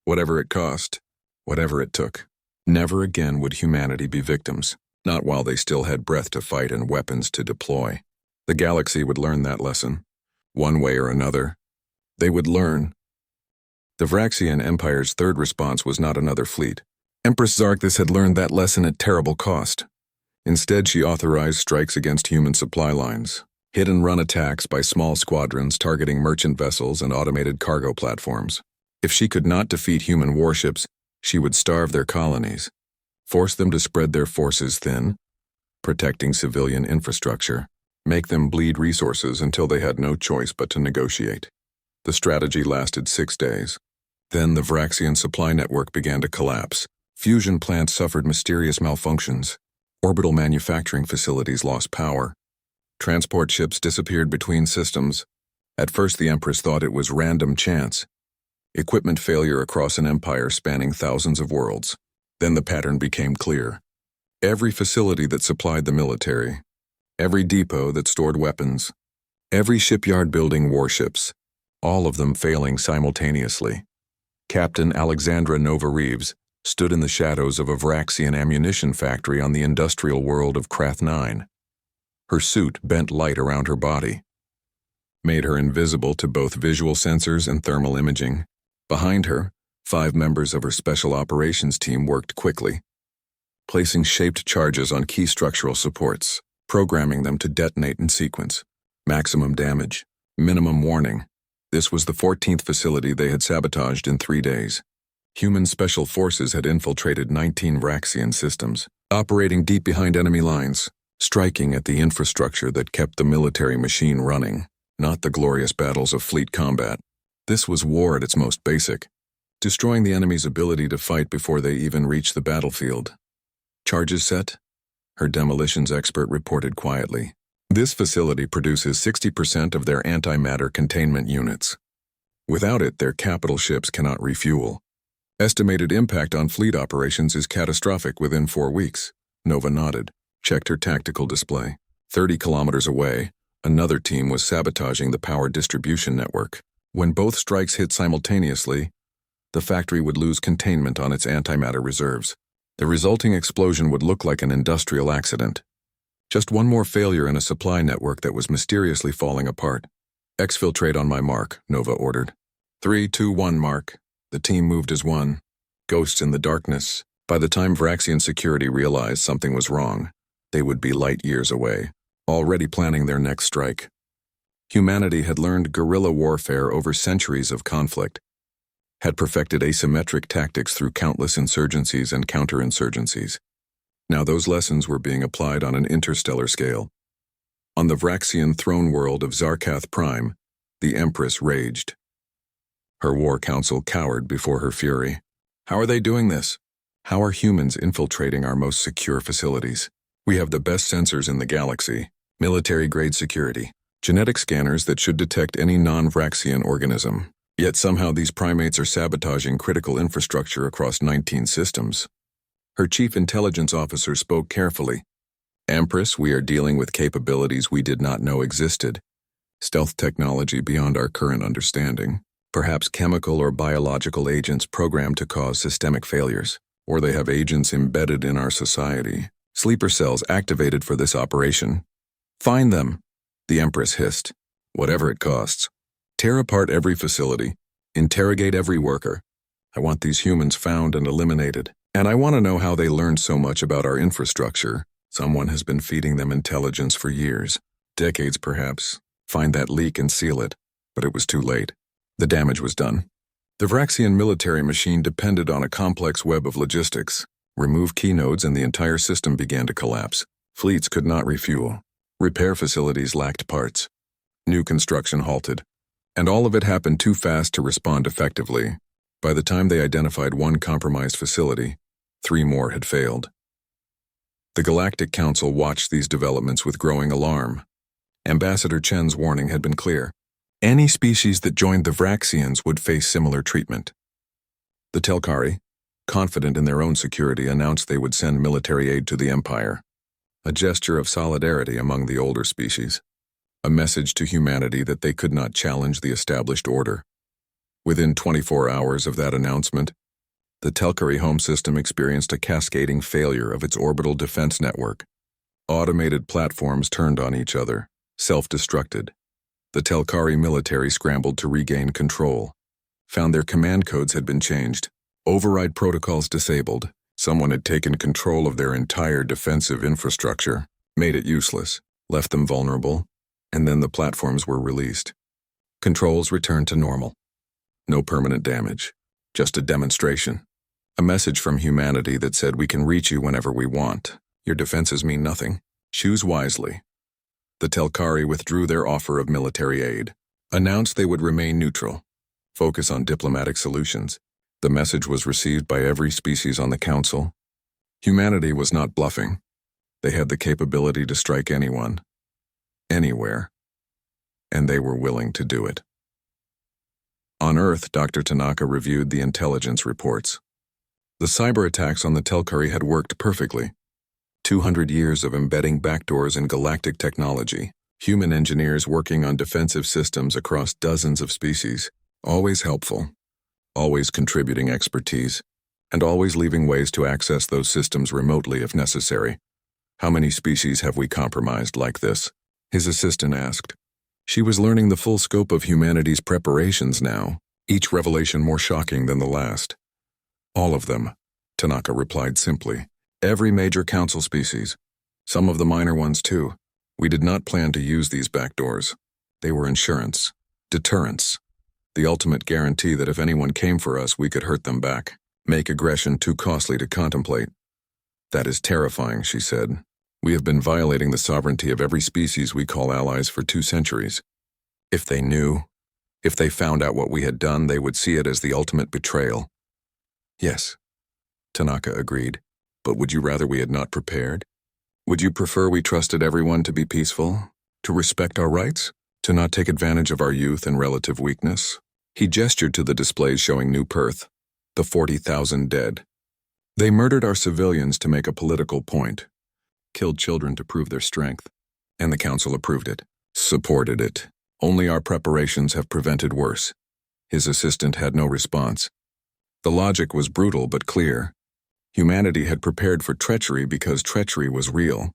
Whatever it cost, whatever it took. Never again would humanity be victims, not while they still had breath to fight and weapons to deploy. The galaxy would learn that lesson. One way or another. They would learn. The Vraxian Empire's third response was not another fleet. Empress Zarkthus had learned that lesson at terrible cost. Instead, she authorized strikes against human supply lines, hit-and-run attacks by small squadrons targeting merchant vessels and automated cargo platforms. If she could not defeat human warships, she would starve their colonies, force them to spread their forces thin, protecting civilian infrastructure. make them bleed resources until they had no choice but to negotiate. The strategy lasted 6 days. Then the Vraxian supply network began to collapse. Fusion plants suffered mysterious malfunctions. Orbital manufacturing facilities lost power. Transport ships disappeared between systems. At first the Empress thought it was random chance. Equipment failure across an empire spanning thousands of worlds. Then the pattern became clear. Every facility that supplied the military, every depot that stored weapons, every shipyard building warships, all of them failing simultaneously. Captain Alexandra Nova Reeves stood in the shadows of a Vraxian ammunition factory on the industrial world of Krath 9. Her suit bent light around her body, made her invisible to both visual sensors and thermal imaging. Behind her, 5 members of her special operations team worked quickly, placing shaped charges on key structural supports, programming them to detonate in sequence. Maximum damage, minimum warning. This was the 14th facility they had sabotaged in 3 days. Human special forces had infiltrated 19 Vraxian systems, operating deep behind enemy lines, striking at the infrastructure that kept the military machine running, not the glorious battles of fleet combat. This was war at its most basic, destroying the enemy's ability to fight before they even reached the battlefield. Charges set? Her demolitions expert reported quietly. This facility produces 60% of their antimatter containment units. Without it, their capital ships cannot refuel. Estimated impact on fleet operations is catastrophic within 4 weeks. Nova nodded, checked her tactical display. 30 kilometers away, another team was sabotaging the power distribution network. When both strikes hit simultaneously, the factory would lose containment on its antimatter reserves. The resulting explosion would look like an industrial accident. Just one more failure in a supply network that was mysteriously falling apart. Exfiltrate on my mark, Nova ordered. 3, 2, 1 mark. The team moved as one. Ghosts in the darkness. By the time Vraxian security realized something was wrong, they would be light years away, already planning their next strike. Humanity had learned guerrilla warfare over centuries of conflict, had perfected asymmetric tactics through countless insurgencies and counterinsurgencies. Now those lessons were being applied on an interstellar scale. On the Vraxian throne world of Zarkath Prime, the Empress raged. Her war council cowered before her fury. How are they doing this? How are humans infiltrating our most secure facilities? We have the best sensors in the galaxy, military-grade security, genetic scanners that should detect any non-Vraxian organism. Yet somehow these primates are sabotaging critical infrastructure across 19 systems. Her chief intelligence officer spoke carefully. Empress, we are dealing with capabilities we did not know existed. Stealth technology beyond our current understanding. Perhaps chemical or biological agents programmed to cause systemic failures. Or they have agents embedded in our society. Sleeper cells activated for this operation. Find them, the Empress hissed. Whatever it costs. Tear apart every facility. Interrogate every worker. I want these humans found and eliminated. And I want to know how they learned so much about our infrastructure. Someone has been feeding them intelligence for years. Decades, perhaps. Find that leak and seal it. But it was too late. The damage was done. The Vraxian military machine depended on a complex web of logistics. Remove key nodes and the entire system began to collapse. Fleets could not refuel. Repair facilities lacked parts. New construction halted. And all of it happened too fast to respond effectively. By the time they identified one compromised facility, 3 more had failed. The Galactic Council watched these developments with growing alarm. Ambassador Chen's warning had been clear. Any species that joined the Vraxians would face similar treatment. The Telkari, confident in their own security, announced they would send military aid to the Empire. A gesture of solidarity among the older species. A message to humanity that they could not challenge the established order. Within 24 hours of that announcement, the Telkari home system experienced a cascading failure of its orbital defense network. Automated platforms turned on each other, self-destructed. The Telkari military scrambled to regain control. Found their command codes had been changed. Override protocols disabled. Someone had taken control of their entire defensive infrastructure, made it useless, left them vulnerable, and then the platforms were released. Controls returned to normal. No permanent damage, just a demonstration. A message from humanity that said we can reach you whenever we want. Your defenses mean nothing. Choose wisely. The Telkari withdrew their offer of military aid, announced they would remain neutral, focus on diplomatic solutions. The message was received by every species on the council. Humanity was not bluffing. They had the capability to strike anyone, anywhere, and they were willing to do it. On Earth, Dr. Tanaka reviewed the intelligence reports. The cyber attacks on the Telkari had worked perfectly. 200 years of embedding backdoors in galactic technology, human engineers working on defensive systems across dozens of species, always helpful, always contributing expertise, and always leaving ways to access those systems remotely if necessary. How many species have we compromised like this? His assistant asked. She was learning the full scope of humanity's preparations now, each revelation more shocking than the last. All of them, Tanaka replied simply. Every major council species. Some of the minor ones too. We did not plan to use these backdoors. They were insurance, deterrence, the ultimate guarantee that if anyone came for us, we could hurt them back, make aggression too costly to contemplate. That is terrifying, she said. We have been violating the sovereignty of every species we call allies for 2 centuries. If they knew, if they found out what we had done, they would see it as the ultimate betrayal. Yes, Tanaka agreed. But would you rather we had not prepared? Would you prefer we trusted everyone to be peaceful, to respect our rights, to not take advantage of our youth and relative weakness? He gestured to the displays showing New Perth, the 40,000 dead. They murdered our civilians to make a political point, killed children to prove their strength, and the council approved it, supported it. Only our preparations have prevented worse. His assistant had no response. The logic was brutal but clear. Humanity had prepared for treachery because treachery was real,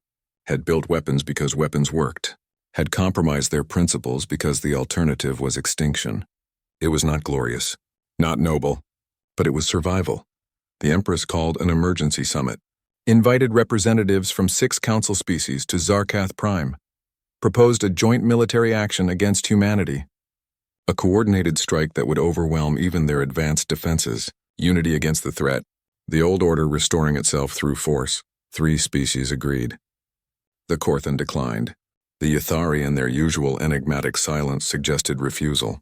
had built weapons because weapons worked, had compromised their principles because the alternative was extinction. It was not glorious, not noble, but it was survival. The Empress called an emergency summit, invited representatives from 6 council species to Zarkath Prime, proposed a joint military action against humanity, a coordinated strike that would overwhelm even their advanced defenses, unity against the threat, the old order restoring itself through force. 3 species agreed. The Korthan declined. The Yathari in their usual enigmatic silence suggested refusal.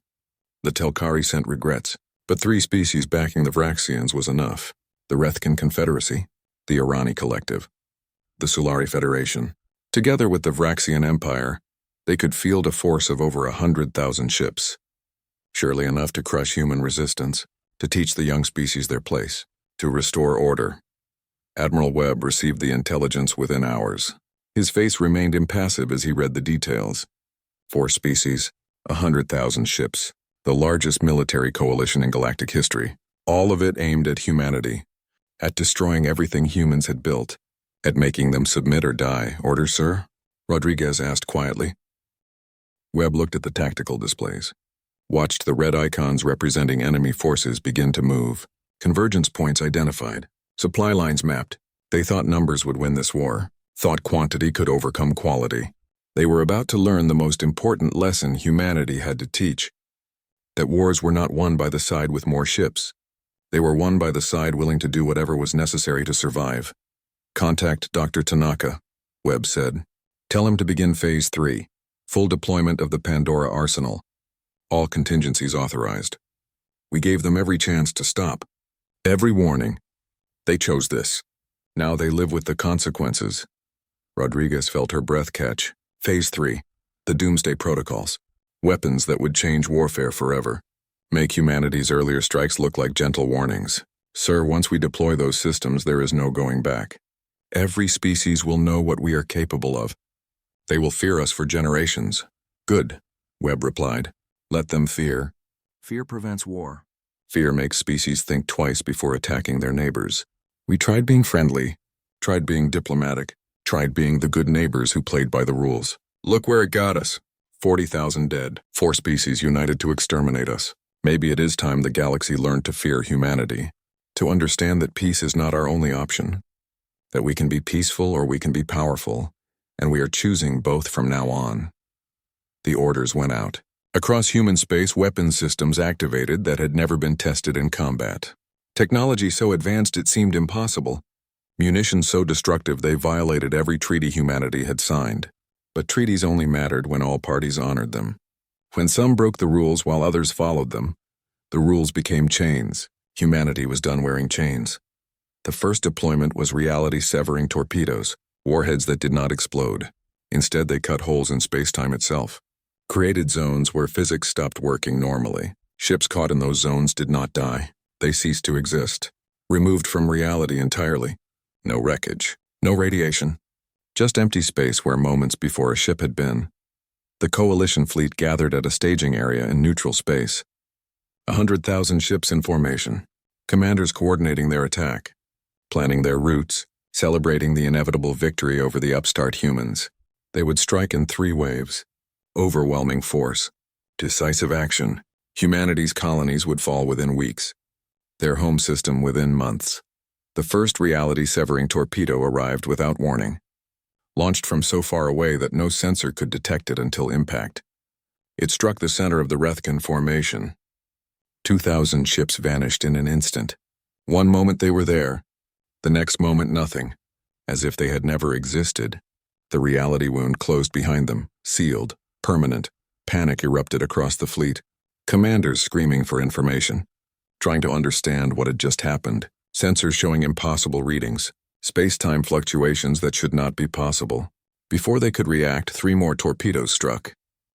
The Telkari sent regrets, but 3 species backing the Vraxians was enough. The Rethkin Confederacy, the Irani Collective, the Sulari Federation. Together with the Vraxian Empire, they could field a force of over 100,000 ships. Surely enough to crush human resistance, to teach the young species their place, to restore order. Admiral Webb received the intelligence within hours. His face remained impassive as he read the details. 4 species, 100,000 ships, the largest military coalition in galactic history, all of it aimed at humanity, at destroying everything humans had built, at making them submit or die. Order, sir? Rodriguez asked quietly. Webb looked at the tactical displays, watched the red icons representing enemy forces begin to move. Convergence points identified, supply lines mapped. They thought numbers would win this war, thought quantity could overcome quality. They were about to learn the most important lesson humanity had to teach, that wars were not won by the side with more ships. They were won by the side willing to do whatever was necessary to survive. Contact Dr. Tanaka, Webb said. Tell him to begin Phase 3, full deployment of the Pandora arsenal. All contingencies authorized. We gave them every chance to stop. Every warning. They chose this. Now they live with the consequences. Rodriguez felt her breath catch. Phase 3. The Doomsday Protocols. Weapons that would change warfare forever. Make humanity's earlier strikes look like gentle warnings. Sir, once we deploy those systems, there is no going back. Every species will know what we are capable of. They will fear us for generations. Good, Webb replied. Let them fear. Fear prevents war. Fear makes species think twice before attacking their neighbors. We tried being friendly, tried being diplomatic, tried being the good neighbors who played by the rules. Look where it got us. 40,000 dead, 4 species united to exterminate us. Maybe it is time the galaxy learned to fear humanity, to understand that peace is not our only option, that we can be peaceful or we can be powerful, and we are choosing both from now on. The orders went out. Across human space, weapons systems activated that had never been tested in combat. Technology so advanced it seemed impossible. Munitions so destructive they violated every treaty humanity had signed. But treaties only mattered when all parties honored them. When some broke the rules while others followed them, the rules became chains. Humanity was done wearing chains. The first deployment was reality-severing torpedoes, warheads that did not explode. Instead, they cut holes in space-time itself. Created zones where physics stopped working normally. Ships caught in those zones did not die. They ceased to exist. Removed from reality entirely. No wreckage. No radiation. Just empty space where moments before a ship had been. The coalition fleet gathered at a staging area in neutral space. 100,000 ships in formation. Commanders coordinating their attack. Planning their routes. Celebrating the inevitable victory over the upstart humans. They would strike in 3 waves. Overwhelming force. Decisive action. Humanity's colonies would fall within weeks. Their home system within months. The first reality-severing torpedo arrived without warning. Launched from so far away that no sensor could detect it until impact. It struck the center of the Rethkin formation. 2,000 ships vanished in an instant. One moment they were there. The next moment nothing. As if they had never existed. The reality wound closed behind them, sealed, permanent. Panic erupted across the fleet. Commanders screaming for information. Trying to understand what had just happened. Sensors showing impossible readings. Space-time fluctuations that should not be possible. Before they could react, 3 more torpedoes struck.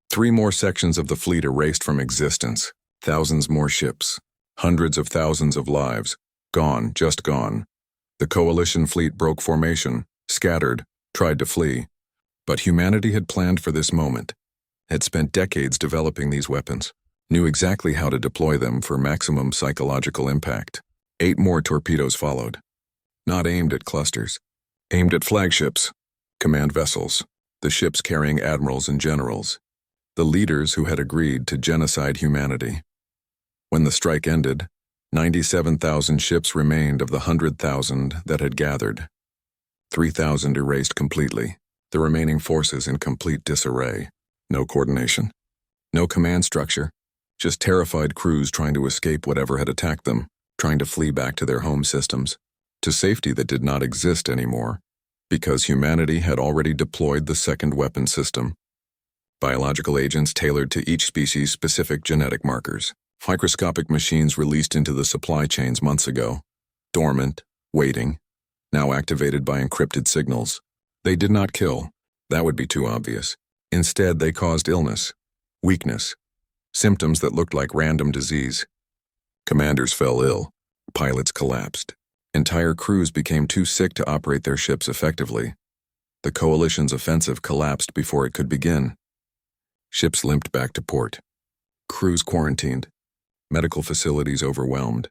3 more sections of the fleet erased from existence. Thousands more ships. Hundreds of thousands of lives. Gone, just gone. The coalition fleet broke formation, scattered, tried to flee. But humanity had planned for this moment. Had spent decades developing these weapons. Knew exactly how to deploy them for maximum psychological impact. 8 more torpedoes followed. Not aimed at clusters. Aimed at flagships. Command vessels. The ships carrying admirals and generals. The leaders who had agreed to genocide humanity. When the strike ended, 97,000 ships remained of the 100,000 that had gathered. 3,000 erased completely. The remaining forces in complete disarray. No coordination. No command structure. Just terrified crews trying to escape whatever had attacked them, trying to flee back to their home systems, to safety that did not exist anymore, because humanity had already deployed the second weapon system. Biological agents tailored to each species' specific genetic markers. Microscopic machines released into the supply chains months ago. Dormant, waiting, now activated by encrypted signals. They did not kill. That would be too obvious. Instead, they caused illness, weakness, symptoms that looked like random disease. Commanders fell ill. Pilots collapsed. Entire crews became too sick to operate their ships effectively. The coalition's offensive collapsed before it could begin. Ships limped back to port. Crews quarantined. Medical facilities overwhelmed.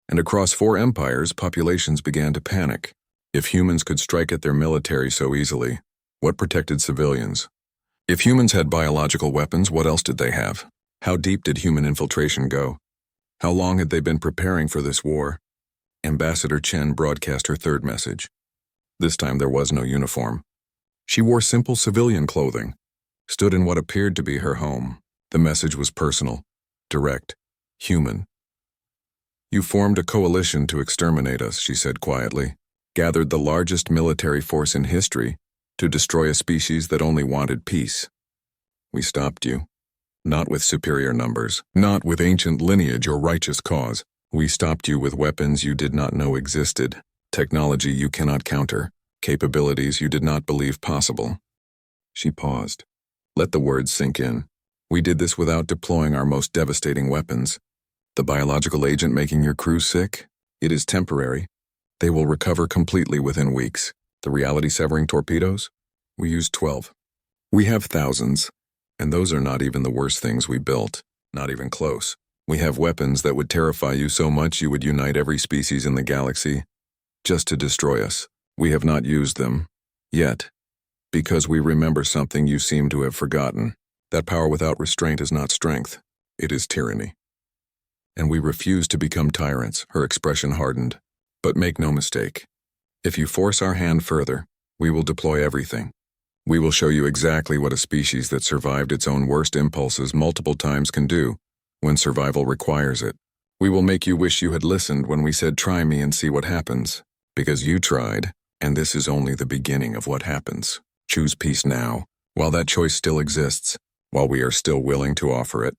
And across 4 empires, populations began to panic. If humans could strike at their military so easily, what protected civilians? If humans had biological weapons, what else did they have? How deep did human infiltration go? How long had they been preparing for this war? Ambassador Chen broadcast her 3rd message. This time there was no uniform. She wore simple civilian clothing, stood in what appeared to be her home. The message was personal, direct, human. You formed a coalition to exterminate us, she said quietly. Gathered the largest military force in history to destroy a species that only wanted peace. We stopped you. Not with superior numbers, not with ancient lineage or righteous cause. We stopped you with weapons you did not know existed, technology you cannot counter, capabilities you did not believe possible. She paused. Let the words sink in. We did this without deploying our most devastating weapons. The biological agent making your crew sick? It is temporary. They will recover completely within weeks. The reality-severing torpedoes? We used 12. We have thousands, and those are not even the worst things we built. Not even close. We have weapons that would terrify you so much you would unite every species in the galaxy just to destroy us. We have not used them. Yet. Because we remember something you seem to have forgotten. That power without restraint is not strength. It is tyranny. And we refuse to become tyrants, her expression hardened. But make no mistake. If you force our hand further, we will deploy everything. We will show you exactly what a species that survived its own worst impulses multiple times can do, when survival requires it. We will make you wish you had listened when we said try me and see what happens. Because you tried, and this is only the beginning of what happens. Choose peace now, While that choice still exists, while we are still willing to offer it,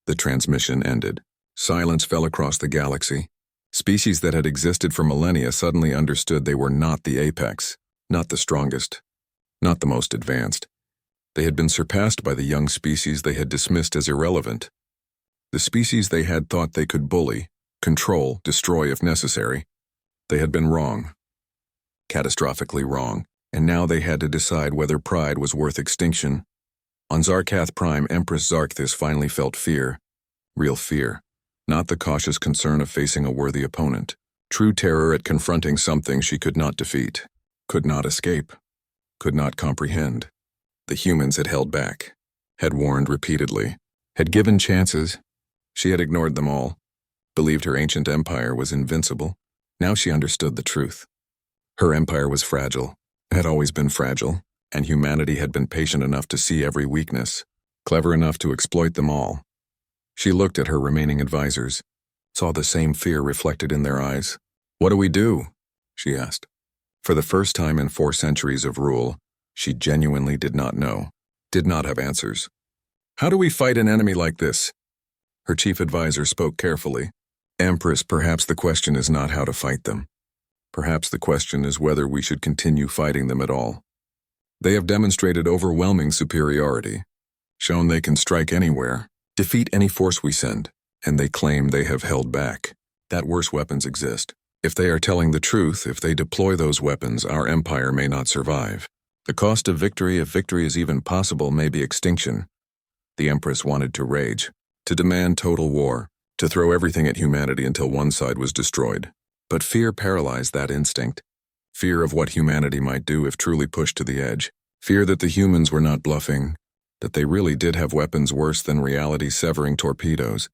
the transmission ended. Silence fell across the galaxy. Species that had existed for millennia suddenly understood they were not the apex, not the strongest, not the most advanced. They had been surpassed by the young species they had dismissed as irrelevant. The species they had thought they could bully, control, destroy if necessary. They had been wrong. Catastrophically wrong, and now they had to decide whether pride was worth extinction. On Zarkath Prime, Empress Zarkthis finally felt fear. Real fear. Not the cautious concern of facing a worthy opponent. True terror at confronting something she could not defeat, could not escape, could not comprehend. The humans had held back, had warned repeatedly, had given chances. She had ignored them all, believed her ancient empire was invincible. Now she understood the truth. Her empire was fragile, had always been fragile, and humanity had been patient enough to see every weakness, clever enough to exploit them all. She looked at her remaining advisors, saw the same fear reflected in their eyes. "What do we do?" she asked. For the first time in 4 centuries of rule, she genuinely did not know, did not have answers. "How do we fight an enemy like this?" Her chief advisor spoke carefully. "Empress, perhaps the question is not how to fight them. Perhaps the question is whether we should continue fighting them at all. They have demonstrated overwhelming superiority, shown they can strike anywhere, defeat any force we send, and they claim they have held back, that worse weapons exist. If they are telling the truth, if they deploy those weapons, our empire may not survive. The cost of victory, if victory is even possible, may be extinction." The Empress wanted to rage, to demand total war, to throw everything at humanity until one side was destroyed. But fear paralyzed that instinct. Fear of what humanity might do if truly pushed to the edge. Fear that the humans were not bluffing, that they really did have weapons worse than reality-severing torpedoes.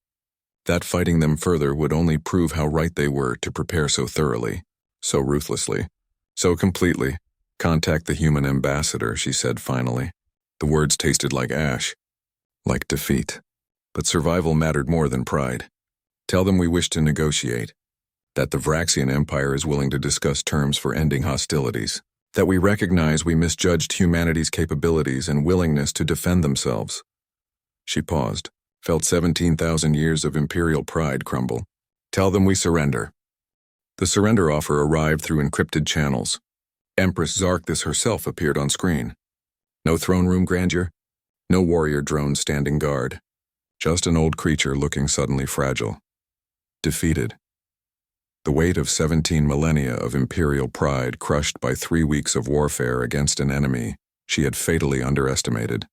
That fighting them further would only prove how right they were to prepare so thoroughly, so ruthlessly, so completely. "Contact the human ambassador," she said finally. The words tasted like ash, like defeat. But survival mattered more than pride. "Tell them we wish to negotiate, that the Vraxian Empire is willing to discuss terms for ending hostilities, that we recognize we misjudged humanity's capabilities and willingness to defend themselves." She paused, felt 17,000 years of imperial pride crumble. "Tell them we surrender." The surrender offer arrived through encrypted channels. Empress Zarkthis herself appeared on screen. No throne room grandeur, no warrior drone standing guard. Just an old creature looking suddenly fragile. Defeated. The weight of 17 millennia of imperial pride crushed by 3 weeks of warfare against an enemy she had fatally underestimated.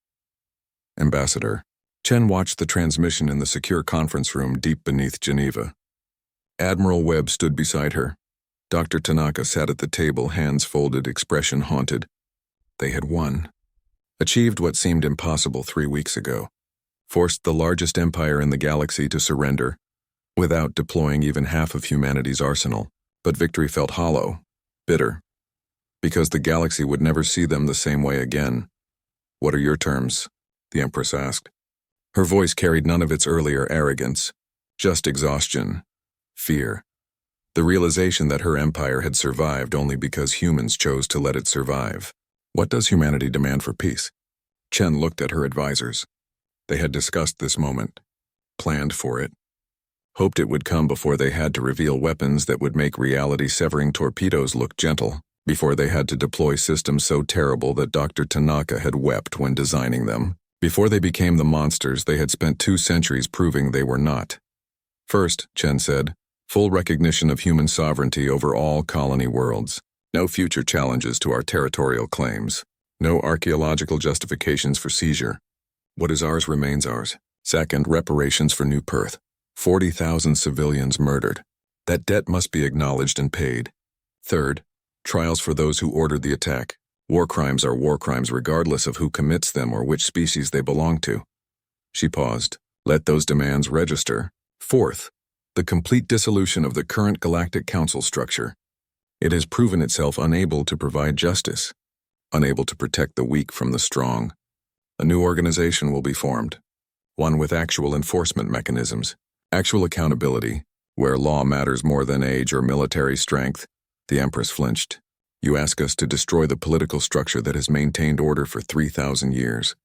"Ambassador." Chen watched the transmission in the secure conference room deep beneath Geneva. Admiral Webb stood beside her. Dr. Tanaka sat at the table, hands folded, expression haunted. They had won. Achieved what seemed impossible 3 weeks ago. Forced the largest empire in the galaxy to surrender, without deploying even half of humanity's arsenal. But victory felt hollow, bitter, because the galaxy would never see them the same way again. "What are your terms?" the Empress asked. Her voice carried none of its earlier arrogance, just exhaustion, fear. The realization that her empire had survived only because humans chose to let it survive. "What does humanity demand for peace?" Chen looked at her advisors. They had discussed this moment, planned for it, hoped it would come before they had to reveal weapons that would make reality-severing torpedoes look gentle, before they had to deploy systems so terrible that Dr. Tanaka had wept when designing them, before they became the monsters they had spent 2 centuries proving they were not. First, Chen said, full recognition of human sovereignty over all colony worlds. No future challenges to our territorial claims. No archaeological justifications for seizure. What is ours remains ours. Second, reparations for New Perth. 40,000 civilians murdered. That debt must be acknowledged and paid. Third, trials for those who ordered the attack. War crimes are war crimes regardless of who commits them or which species they belong to. She paused. Let those demands register. Fourth, the complete dissolution of the current Galactic Council structure. It has proven itself unable to provide justice, unable to protect the weak from the strong. A new organization will be formed, one with actual enforcement mechanisms, actual accountability, where law matters more than age or military strength. The Empress flinched. You ask us to destroy the political structure that has maintained order for 3,000 years.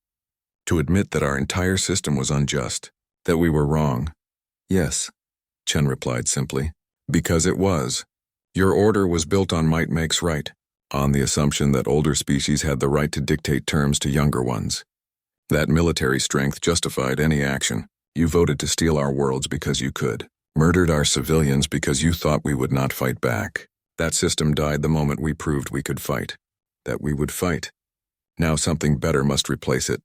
To admit that our entire system was unjust, that we were wrong. Yes, Chen replied simply. Because it was. Your order was built on might makes right, on the assumption that older species had the right to dictate terms to younger ones. That military strength justified any action. You voted to steal our worlds because you could. Murdered our civilians because you thought we would not fight back. That system died the moment we proved we could fight. That we would fight. Now something better must replace it.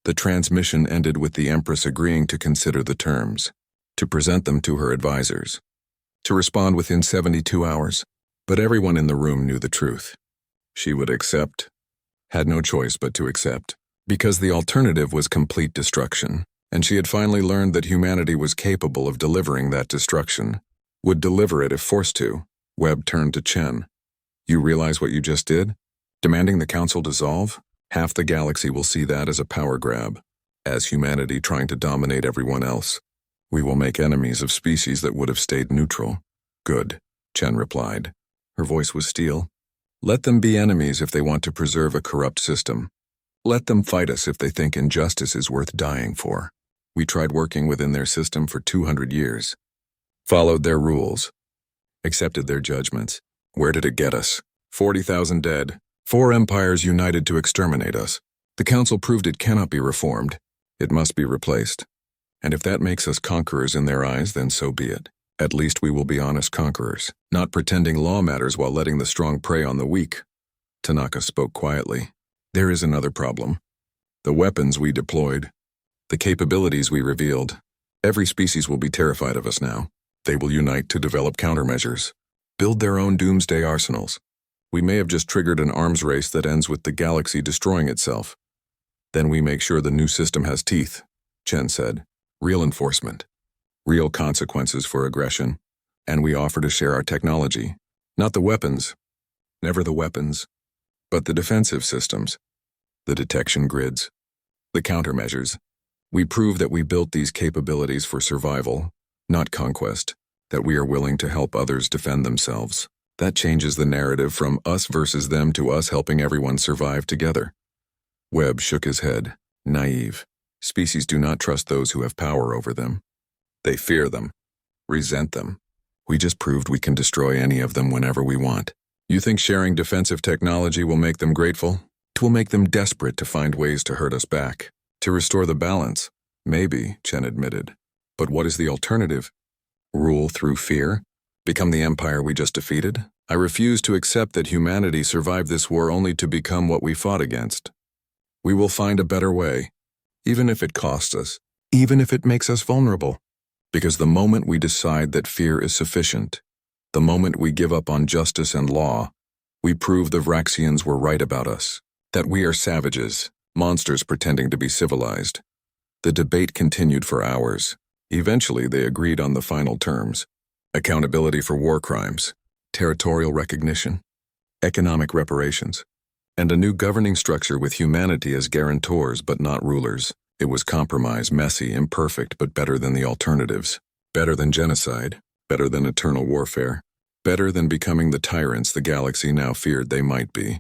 The transmission ended with the Empress agreeing to consider the terms, to present them to her advisors, to respond within 72 hours. But everyone in the room knew the truth. She would accept, had no choice but to accept, because the alternative was complete destruction, and she had finally learned that humanity was capable of delivering that destruction, would deliver it if forced to. Webb turned to Chen. You realize what you just did? Demanding the council dissolve? Half the galaxy will see that as a power grab, as humanity trying to dominate everyone else. We will make enemies of species that would have stayed neutral. Good, Chen replied. Her voice was steel. Let them be enemies if they want to preserve a corrupt system. Let them fight us if they think injustice is worth dying for. We tried working within their system for 200 years. Followed their rules. Accepted their judgments. Where did it get us? 40,000 dead. 4 empires united to exterminate us. The council proved it cannot be reformed. It must be replaced. And if that makes us conquerors in their eyes, then so be it. At least we will be honest conquerors, not pretending law matters while letting the strong prey on the weak. Tanaka spoke quietly. There is another problem. The weapons we deployed. The capabilities we revealed. Every species will be terrified of us now. They will unite to develop countermeasures. Build their own doomsday arsenals. We may have just triggered an arms race that ends with the galaxy destroying itself. Then we make sure the new system has teeth, Chen said. Real enforcement. Real consequences for aggression. And we offer to share our technology. Not the weapons. Never the weapons. But the defensive systems. The detection grids. The countermeasures. We prove that we built these capabilities for survival, not conquest. That we are willing to help others defend themselves. That changes the narrative from us versus them to us helping everyone survive together. Webb shook his head. Naive. Species do not trust those who have power over them. They fear them. Resent them. We just proved we can destroy any of them whenever we want. You think sharing defensive technology will make them grateful? It will make them desperate to find ways to hurt us back. To restore the balance? Maybe, Chen admitted. But what is the alternative? Rule through fear? Become the empire we just defeated? I refuse to accept that humanity survived this war only to become what we fought against. We will find a better way, even if it costs us, even if it makes us vulnerable. Because the moment we decide that fear is sufficient, the moment we give up on justice and law, we prove the Vraxians were right about us, that we are savages, monsters pretending to be civilized. The debate continued for hours. Eventually, they agreed on the final terms. Accountability for war crimes, territorial recognition, economic reparations, and a new governing structure with humanity as guarantors but not rulers. It was compromise, messy, imperfect, but better than the alternatives. Better than genocide, better than eternal warfare, better than becoming the tyrants the galaxy now feared they might be.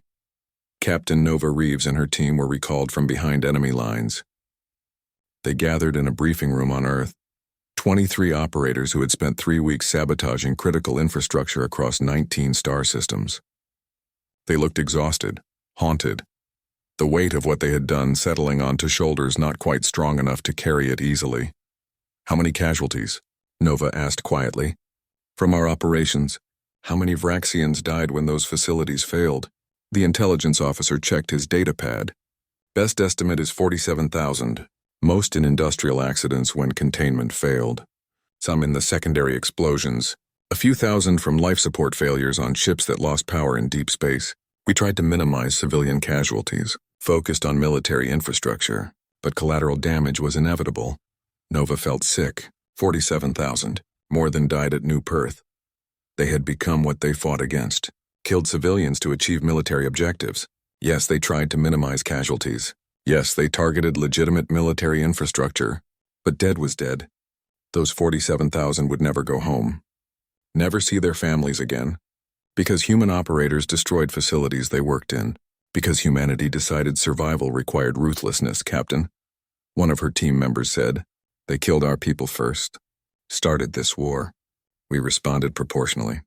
Captain Nova Reeves and her team were recalled from behind enemy lines. They gathered in a briefing room on Earth. 23 operators who had spent 3 weeks sabotaging critical infrastructure across 19 star systems. They looked exhausted, haunted, the weight of what they had done settling onto shoulders not quite strong enough to carry it easily. How many casualties? Nova asked quietly. From our operations, how many Vraxians died when those facilities failed? The intelligence officer checked his data pad. Best estimate is 47,000. Most in industrial accidents when containment failed. Some in the secondary explosions. A few thousand from life support failures on ships that lost power in deep space. We tried to minimize civilian casualties, focused on military infrastructure, but collateral damage was inevitable. Nova felt sick. 47,000. More than died at New Perth. They had become what they fought against. Killed civilians to achieve military objectives. Yes, they tried to minimize casualties. Yes, they targeted legitimate military infrastructure, but dead was dead. Those 47,000 would never go home. Never see their families again. Because human operators destroyed facilities they worked in. Because humanity decided survival required ruthlessness, Captain. One of her team members said. They killed our people first. Started this war. We responded proportionally.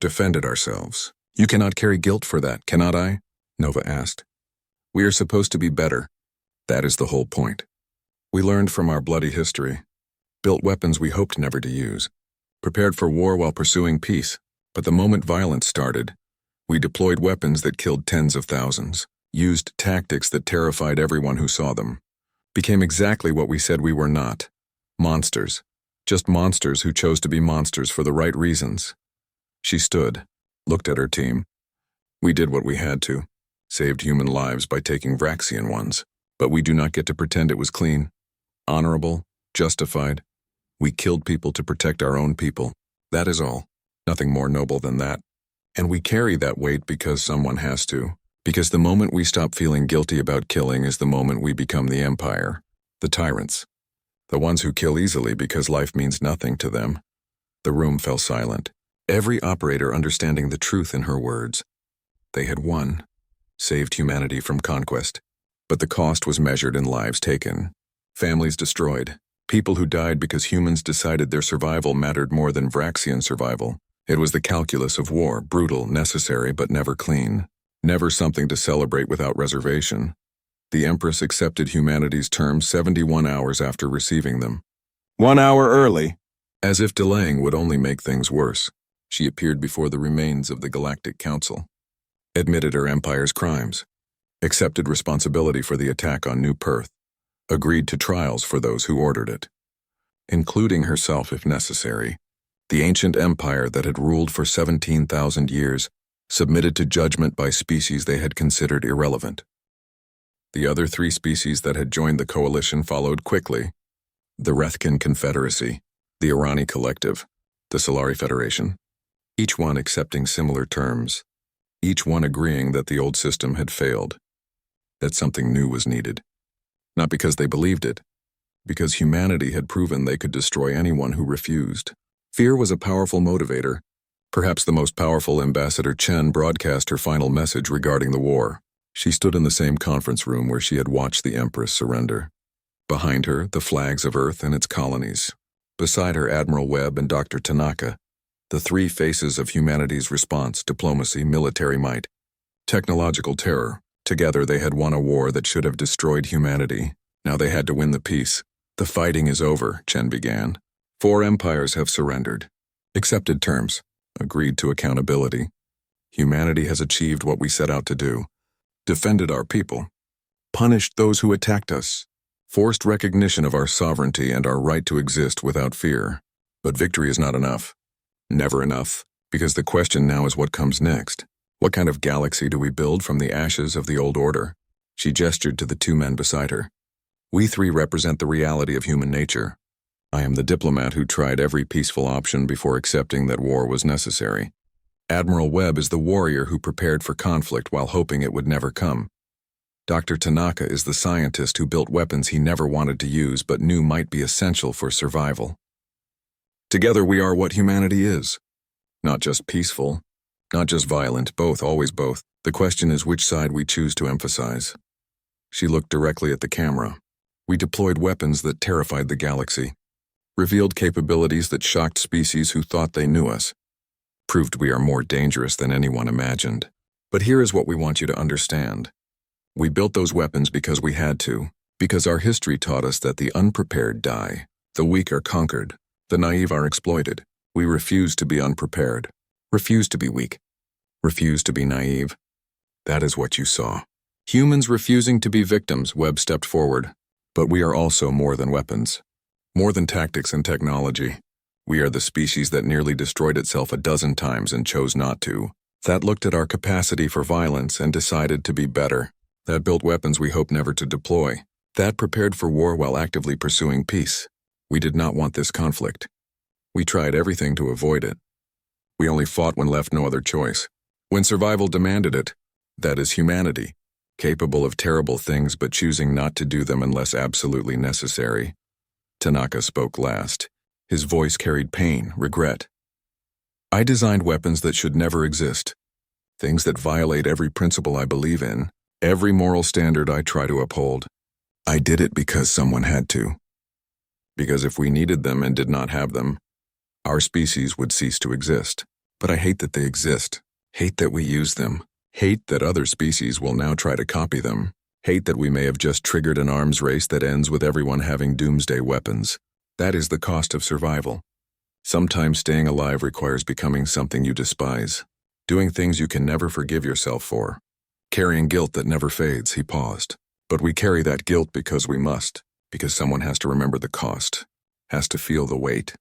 Defended ourselves. You cannot carry guilt for that, cannot I? Nova asked. We are supposed to be better. That is the whole point. We learned from our bloody history. Built weapons we hoped never to use. Prepared for war while pursuing peace. But the moment violence started, we deployed weapons that killed tens of thousands. Used tactics that terrified everyone who saw them. Became exactly what we said we were not. Monsters. Just monsters who chose to be monsters for the right reasons. She stood, looked at her team. We did what we had to. Saved human lives by taking Vraxian ones. But we do not get to pretend it was clean. Honorable. Justified. We killed people to protect our own people. That is all. Nothing more noble than that. And we carry that weight because someone has to. Because the moment we stop feeling guilty about killing is the moment we become the Empire. The tyrants. The ones who kill easily because life means nothing to them. The room fell silent. Every operator understanding the truth in her words. They had won. Saved humanity from conquest. But the cost was measured in lives taken. Families destroyed. People who died because humans decided their survival mattered more than Vraxian survival. It was the calculus of war, brutal, necessary, but never clean. Never something to celebrate without reservation. The Empress accepted humanity's terms 71 hours after receiving them. 1 hour early. As if delaying would only make things worse, she appeared before the remains of the Galactic Council. Admitted her empire's crimes. Accepted responsibility for the attack on New Perth. Agreed to trials for those who ordered it. Including herself if necessary. The ancient empire that had ruled for 17,000 years submitted to judgment by species they had considered irrelevant. The other 3 species that had joined the coalition followed quickly. The Rethkin Confederacy, the Irani Collective, the Solari Federation. Each one accepting similar terms. Each one agreeing that the old system had failed. That something new was needed. Not because they believed it. Because humanity had proven they could destroy anyone who refused. Fear was a powerful motivator. Perhaps the most powerful. Ambassador Chen broadcast her final message regarding the war. She stood in the same conference room where she had watched the Empress surrender. Behind her, the flags of Earth and its colonies. Beside her, Admiral Webb and Dr. Tanaka. The 3 faces of humanity's response: diplomacy, military might, technological terror. Together they had won a war that should have destroyed humanity. Now they had to win the peace. The fighting is over, Chen began. 4 empires have surrendered. Accepted terms. Agreed to accountability. Humanity has achieved what we set out to do. Defended our people. Punished those who attacked us. Forced recognition of our sovereignty and our right to exist without fear. But victory is not enough. Never enough. Because the question now is what comes next. What kind of galaxy do we build from the ashes of the old order? She gestured to the 2 men beside her. We 3 represent the reality of human nature. I am the diplomat who tried every peaceful option before accepting that war was necessary. Admiral Webb is the warrior who prepared for conflict while hoping it would never come. Dr. Tanaka is the scientist who built weapons he never wanted to use but knew might be essential for survival. Together we are what humanity is. Not just peaceful, not just violent, both, always both. The question is which side we choose to emphasize. She looked directly at the camera. We deployed weapons that terrified the galaxy. Revealed capabilities that shocked species who thought they knew us. Proved we are more dangerous than anyone imagined. But here is what we want you to understand. We built those weapons because we had to, because our history taught us that the unprepared die, the weak are conquered, the naive are exploited. We refuse to be unprepared, refuse to be weak, refuse to be naive. That is what you saw. Humans refusing to be victims, Webb stepped forward. But we are also more than weapons. More than tactics and technology. We are the species that nearly destroyed itself a dozen times and chose not to. That looked at our capacity for violence and decided to be better. That built weapons we hope never to deploy. That prepared for war while actively pursuing peace. We did not want this conflict. We tried everything to avoid it. We only fought when left no other choice. When survival demanded it. That is humanity. Capable of terrible things but choosing not to do them unless absolutely necessary. Tanaka spoke last. His voice carried pain, regret. I designed weapons that should never exist, things that violate every principle I believe in, every moral standard I try to uphold. I did it because someone had to. Because if we needed them and did not have them, our species would cease to exist. But I hate that they exist, hate that we use them, hate that other species will now try to copy them, hate that we may have just triggered an arms race that ends with everyone having doomsday weapons. That is the cost of survival. Sometimes staying alive requires becoming something you despise, doing things you can never forgive yourself for, carrying guilt that never fades. He paused. But we carry that guilt because we must, because someone has to remember the cost, has to feel the weight,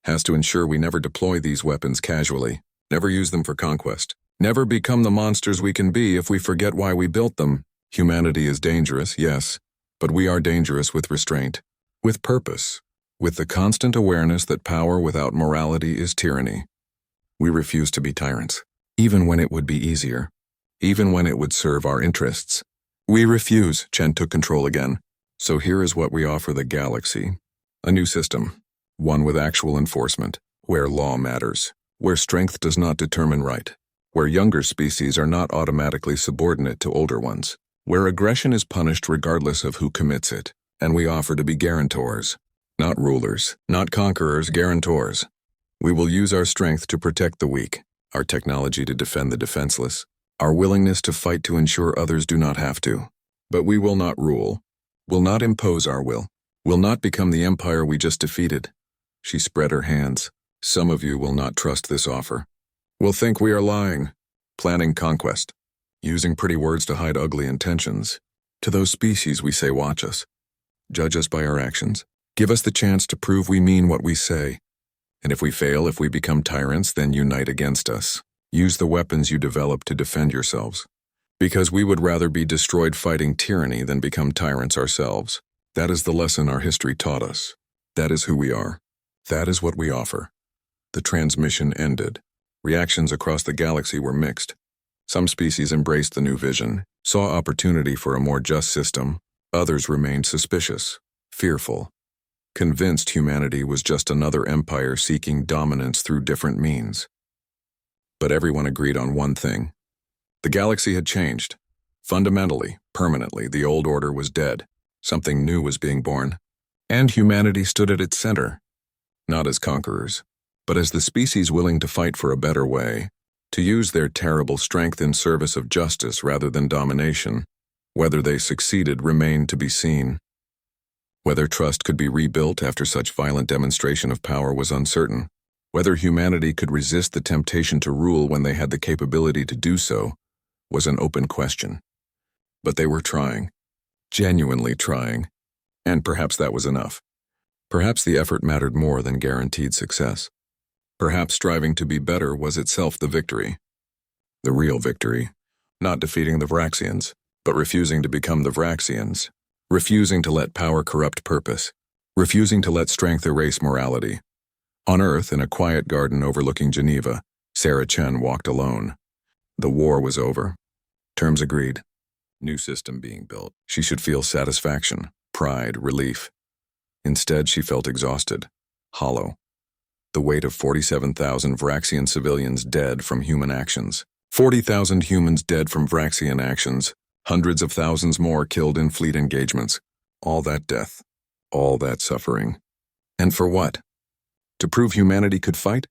has to ensure we never deploy these weapons casually, never use them for conquest, never become the monsters we can be if we forget why we built them. Humanity is dangerous, yes, but we are dangerous with restraint, with purpose, with the constant awareness that power without morality is tyranny. We refuse to be tyrants, even when it would be easier, even when it would serve our interests. We refuse. Chen took control again. So here is what we offer the galaxy. A new system, one with actual enforcement, where law matters, where strength does not determine right, where younger species are not automatically subordinate to older ones, where aggression is punished regardless of who commits it, and we offer to be guarantors. Not rulers, not conquerors, guarantors. We will use our strength to protect the weak, our technology to defend the defenseless, our willingness to fight to ensure others do not have to. But we will not rule, will not impose our will not become the empire we just defeated. She spread her hands. Some of you will not trust this offer. Will think we are lying, planning conquest, using pretty words to hide ugly intentions. To those species we say watch us, judge us by our actions. Give us the chance to prove we mean what we say. And if we fail, if we become tyrants, then unite against us. Use the weapons you develop to defend yourselves. Because we would rather be destroyed fighting tyranny than become tyrants ourselves. That is the lesson our history taught us. That is who we are. That is what we offer. The transmission ended. Reactions across the galaxy were mixed. Some species embraced the new vision, saw opportunity for a more just system. Others remained suspicious, fearful, convinced humanity was just another empire seeking dominance through different means. But everyone agreed on one thing. The galaxy had changed. Fundamentally, permanently, the old order was dead. Something new was being born. And humanity stood at its center. Not as conquerors, but as the species willing to fight for a better way, to use their terrible strength in service of justice rather than domination. Whether they succeeded remained to be seen. Whether trust could be rebuilt after such violent demonstration of power was uncertain. Whether humanity could resist the temptation to rule when they had the capability to do so was an open question. But they were trying, genuinely trying, and perhaps that was enough. Perhaps the effort mattered more than guaranteed success. Perhaps striving to be better was itself the victory. The real victory, not defeating the Vraxians, but refusing to become the Vraxians, refusing to let power corrupt purpose, refusing to let strength erase morality. On Earth, in a quiet garden overlooking Geneva, Sarah Chen walked alone. The war was over. Terms agreed. New system being built. She should feel satisfaction, pride, relief. Instead, she felt exhausted, hollow. The weight of 47,000 Vraxian civilians dead from human actions. 40,000 humans dead from Vraxian actions. Hundreds of thousands more killed in fleet engagements. All that death. All that suffering. And for what? To prove humanity could fight?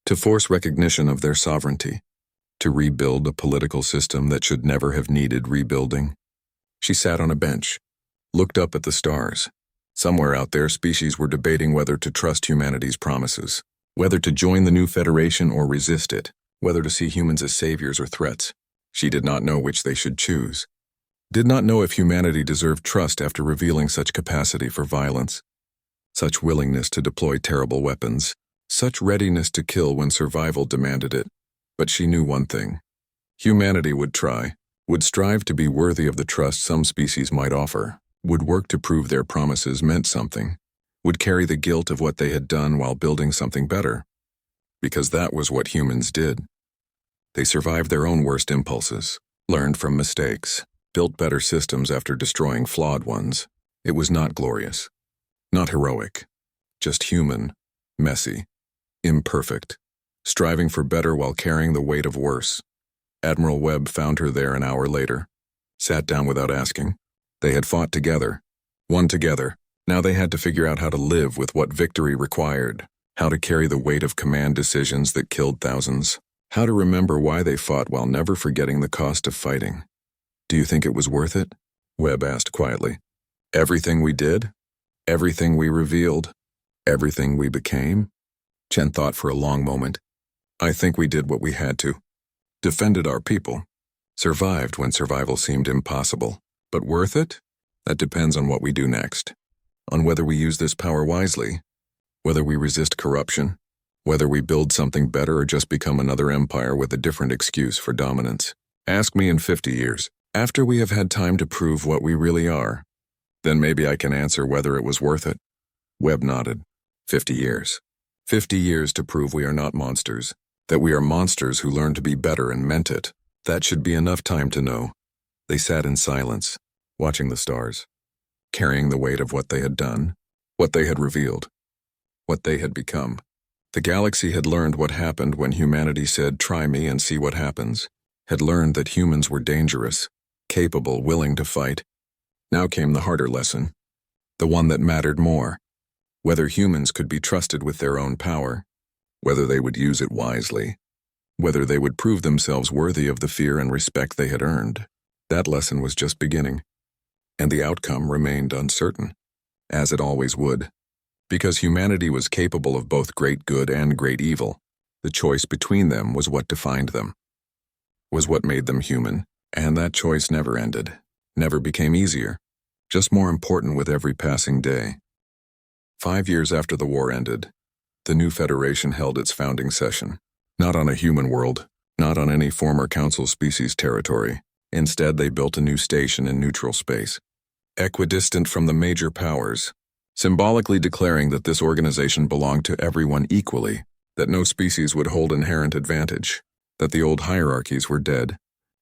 To force recognition of their sovereignty? To rebuild a political system that should never have needed rebuilding? She sat on a bench, looked up at the stars. Somewhere out there, species were debating whether to trust humanity's promises, whether to join the new federation or resist it, whether to see humans as saviors or threats. She did not know which they should choose. Did not know if humanity deserved trust after revealing such capacity for violence, such willingness to deploy terrible weapons, such readiness to kill when survival demanded it. But she knew one thing. Humanity would try, would strive to be worthy of the trust some species might offer, would work to prove their promises meant something, would carry the guilt of what they had done while building something better. Because that was what humans did. They survived their own worst impulses, learned from mistakes, built better systems after destroying flawed ones. It was not glorious, not heroic, just human, messy, imperfect, striving for better while carrying the weight of worse. Admiral Webb found her there an hour later, sat down without asking. They had fought together, won together. Now they had to figure out how to live with what victory required, how to carry the weight of command decisions that killed thousands, how to remember why they fought while never forgetting the cost of fighting. "Do you think it was worth it?" Webb asked quietly. "Everything we did? Everything we revealed? Everything we became?" Chen thought for a long moment. "I think we did what we had to. Defended our people. Survived when survival seemed impossible. But worth it? That depends on what we do next. On whether we use this power wisely, whether we resist corruption, whether we build something better or just become another empire with a different excuse for dominance. Ask me in 50 years, after we have had time to prove what we really are. Then maybe I can answer whether it was worth it." Webb nodded. 50 years. 50 years to prove we are not monsters, that we are monsters who learned to be better and meant it. That should be enough time to know. They sat in silence, watching the stars, carrying the weight of what they had done, what they had revealed, what they had become. The galaxy had learned what happened when humanity said, "Try me and see what happens," had learned that humans were dangerous, capable, willing to fight. Now came the harder lesson, the one that mattered more. Whether humans could be trusted with their own power, whether they would use it wisely, whether they would prove themselves worthy of the fear and respect they had earned. That lesson was just beginning, and the outcome remained uncertain, as it always would. Because humanity was capable of both great good and great evil, the choice between them was what defined them, was what made them human, and that choice never ended, never became easier, just more important with every passing day. 5 years after the war ended, the new Federation held its founding session. Not on a human world, not on any former Council species territory. Instead, they built a new station in neutral space, equidistant from the major powers, symbolically declaring that this organization belonged to everyone equally, that no species would hold inherent advantage, that the old hierarchies were dead,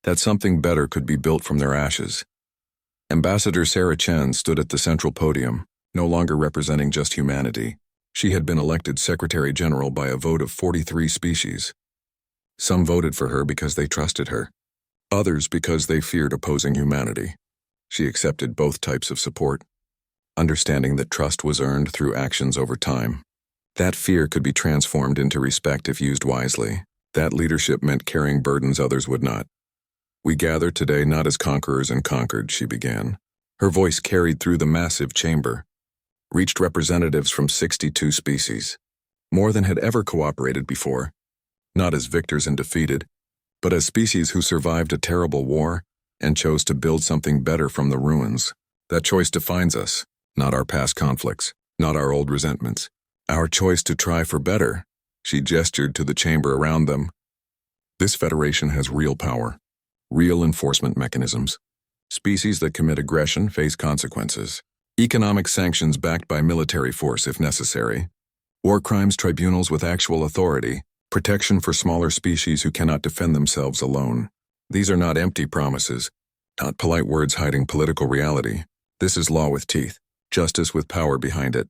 that something better could be built from their ashes. Ambassador Sarah Chen stood at the central podium, no longer representing just humanity. She had been elected Secretary General by a vote of 43 species. Some voted for her because they trusted her, others because they feared opposing humanity. She accepted both types of support, understanding that trust was earned through actions over time. That fear could be transformed into respect if used wisely. That leadership meant carrying burdens others would not. "We gather today not as conquerors and conquered," she began. Her voice carried through the massive chamber, reached representatives from 62 species, more than had ever cooperated before, not as victors and defeated, but as species who survived a terrible war and chose to build something better from the ruins. That choice defines us, not our past conflicts, not our old resentments. Our choice to try for better. She gestured to the chamber around them. This Federation has real power, real enforcement mechanisms. Species that commit aggression face consequences. Economic sanctions backed by military force if necessary. War crimes tribunals with actual authority. Protection for smaller species who cannot defend themselves alone. These are not empty promises, not polite words hiding political reality. This is law with teeth, justice with power behind it.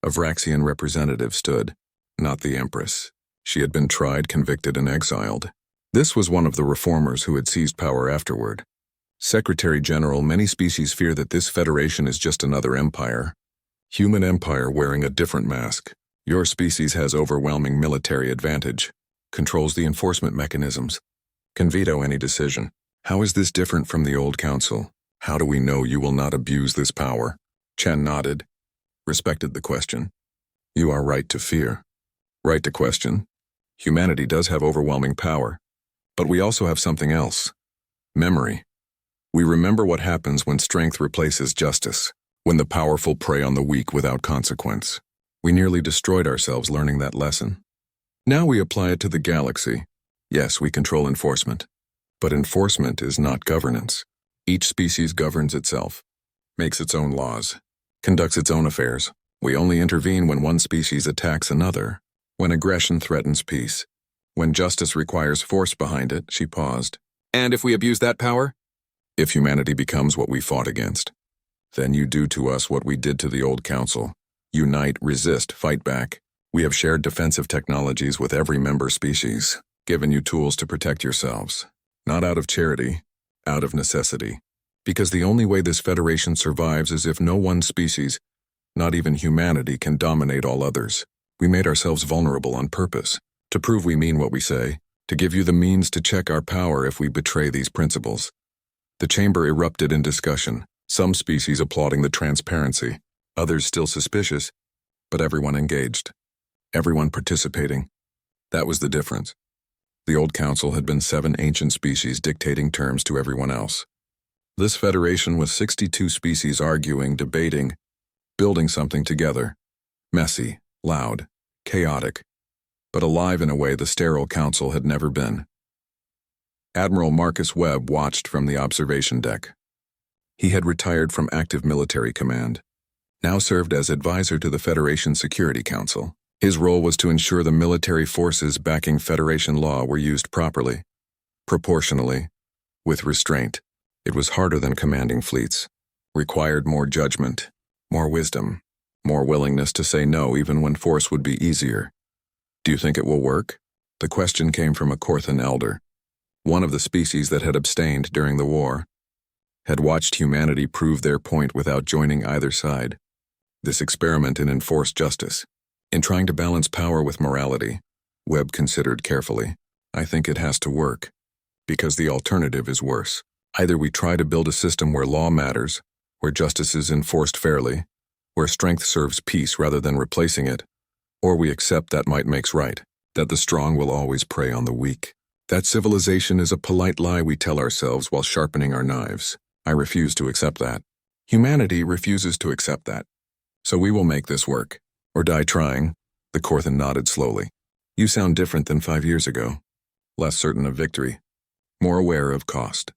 A Vraxian representative stood, not the Empress. She had been tried, convicted, and exiled. This was one of the reformers who had seized power afterward. "Secretary General, many species fear that this Federation is just another empire. Human empire wearing a different mask. Your species has overwhelming military advantage, controls the enforcement mechanisms, can veto any decision. How is this different from the old council? How do we know you will not abuse this power?" Chen nodded, respected the question. "You are right to fear, right to question. Humanity does have overwhelming power, but we also have something else. Memory. We remember what happens when strength replaces justice, when the powerful prey on the weak without consequence. We nearly destroyed ourselves learning that lesson. Now we apply it to the galaxy. Yes, we control enforcement, but enforcement is not governance. Each species governs itself, makes its own laws, conducts its own affairs. We only intervene when one species attacks another, when aggression threatens peace, when justice requires force behind it." She paused. "And if we abuse that power?" "If humanity becomes what we fought against, then you do to us what we did to the old council. Unite, resist, fight back. We have shared defensive technologies with every member species, given you tools to protect yourselves. Not out of charity, out of necessity. Because the only way this Federation survives is if no one species, not even humanity, can dominate all others. We made ourselves vulnerable on purpose, to prove we mean what we say, to give you the means to check our power if we betray these principles. The chamber erupted in discussion, some species applauding the transparency, others still suspicious, but everyone engaged. Everyone participating. That was the difference. The old council had been 7 ancient species dictating terms to everyone else. This Federation was 62 species arguing, debating, building something together. Messy, loud, chaotic, but alive in a way the sterile council had never been. Admiral Marcus Webb watched from the observation deck. He had retired from active military command, now served as advisor to the Federation Security Council. His role was to ensure the military forces backing Federation law were used properly, proportionally, with restraint. It was harder than commanding fleets, required more judgment, more wisdom, more willingness to say no even when force would be easier. Do you think it will work? The question came from a Korthan elder, one of the species that had abstained during the war, had watched humanity prove their point without joining either side. This experiment in enforced justice, in trying to balance power with morality, Webb considered carefully. I think it has to work, because the alternative is worse. Either we try to build a system where law matters, where justice is enforced fairly, where strength serves peace rather than replacing it, or we accept that might makes right, that the strong will always prey on the weak. That civilization is a polite lie we tell ourselves while sharpening our knives. I refuse to accept that. Humanity refuses to accept that. So we will make this work. Or die trying. The Korthan nodded slowly. You sound different than 5 years ago. Less certain of victory. More aware of cost.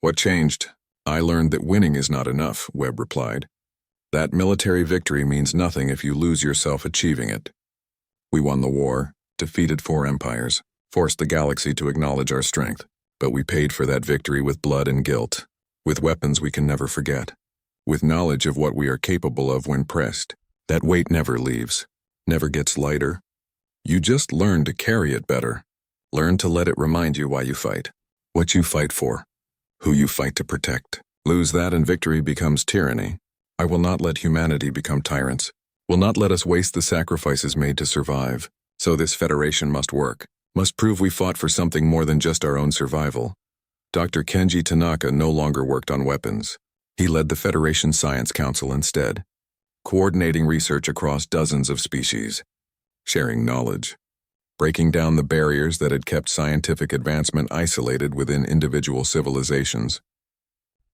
What changed? I learned that winning is not enough, Webb replied. That military victory means nothing if you lose yourself achieving it. We won the war, defeated 4 empires, forced the galaxy to acknowledge our strength, but we paid for that victory with blood and guilt, with weapons we can never forget, with knowledge of what we are capable of when pressed. That weight never leaves, never gets lighter. You just learn to carry it better. Learn to let it remind you why you fight, what you fight for, who you fight to protect. Lose that and victory becomes tyranny. I will not let humanity become tyrants, will not let us waste the sacrifices made to survive. So this Federation must work, must prove we fought for something more than just our own survival. Dr. Kenji Tanaka no longer worked on weapons. He led the Federation Science Council instead, coordinating research across dozens of species, sharing knowledge, breaking down the barriers that had kept scientific advancement isolated within individual civilizations.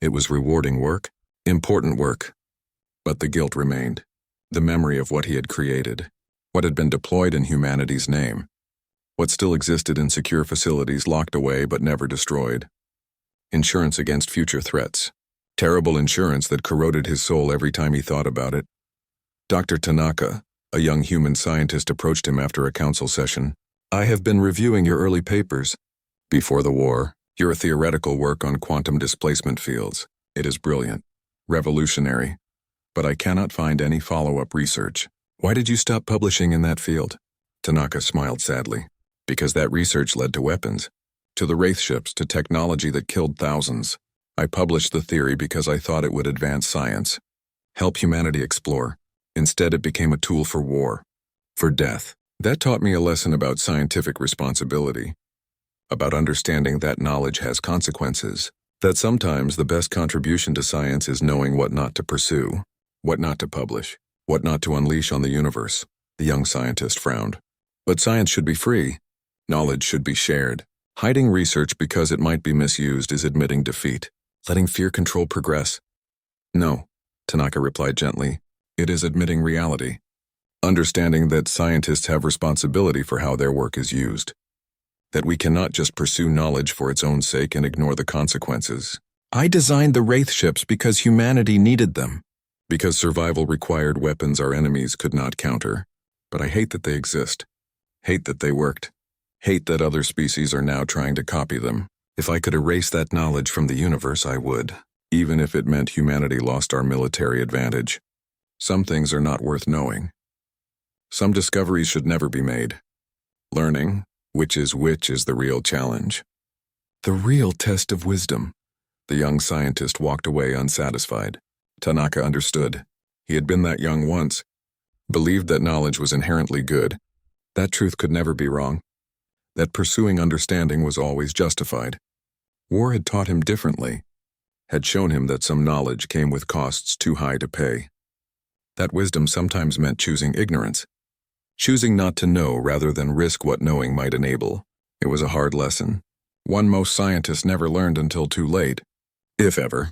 It was rewarding work, important work, but the guilt remained, the memory of what he had created, what had been deployed in humanity's name, what still existed in secure facilities locked away but never destroyed. Insurance against future threats, terrible insurance that corroded his soul every time he thought about it. Dr. Tanaka, a young human scientist, approached him after a council session. I have been reviewing your early papers. Before the war, your theoretical work on quantum displacement fields. It is brilliant, revolutionary, but I cannot find any follow-up research. Why did you stop publishing in that field? Tanaka smiled sadly. Because that research led to weapons, to the Wraith ships, to technology that killed thousands. I published the theory because I thought it would advance science, help humanity explore. Instead, it became a tool for war, for death. That taught me a lesson about scientific responsibility, about understanding that knowledge has consequences, that sometimes the best contribution to science is knowing what not to pursue, what not to publish, what not to unleash on the universe. The young scientist frowned. But science should be free. Knowledge should be shared. Hiding research because it might be misused is admitting defeat, letting fear control progress. No, Tanaka replied gently. It is admitting reality, understanding that scientists have responsibility for how their work is used, that we cannot just pursue knowledge for its own sake and ignore the consequences. I designed the Wraith ships because humanity needed them, because survival required weapons our enemies could not counter. But I hate that they exist, hate that they worked, hate that other species are now trying to copy them. If I could erase that knowledge from the universe, I would, even if it meant humanity lost our military advantage. Some things are not worth knowing. Some discoveries should never be made. Learning which is the real challenge. The real test of wisdom. The young scientist walked away unsatisfied. Tanaka understood. He had been that young once. Believed that knowledge was inherently good. That truth could never be wrong. That pursuing understanding was always justified. War had taught him differently. Had shown him that some knowledge came with costs too high to pay. That wisdom sometimes meant choosing ignorance. Choosing not to know rather than risk what knowing might enable. It was a hard lesson. One most scientists never learned until too late, if ever.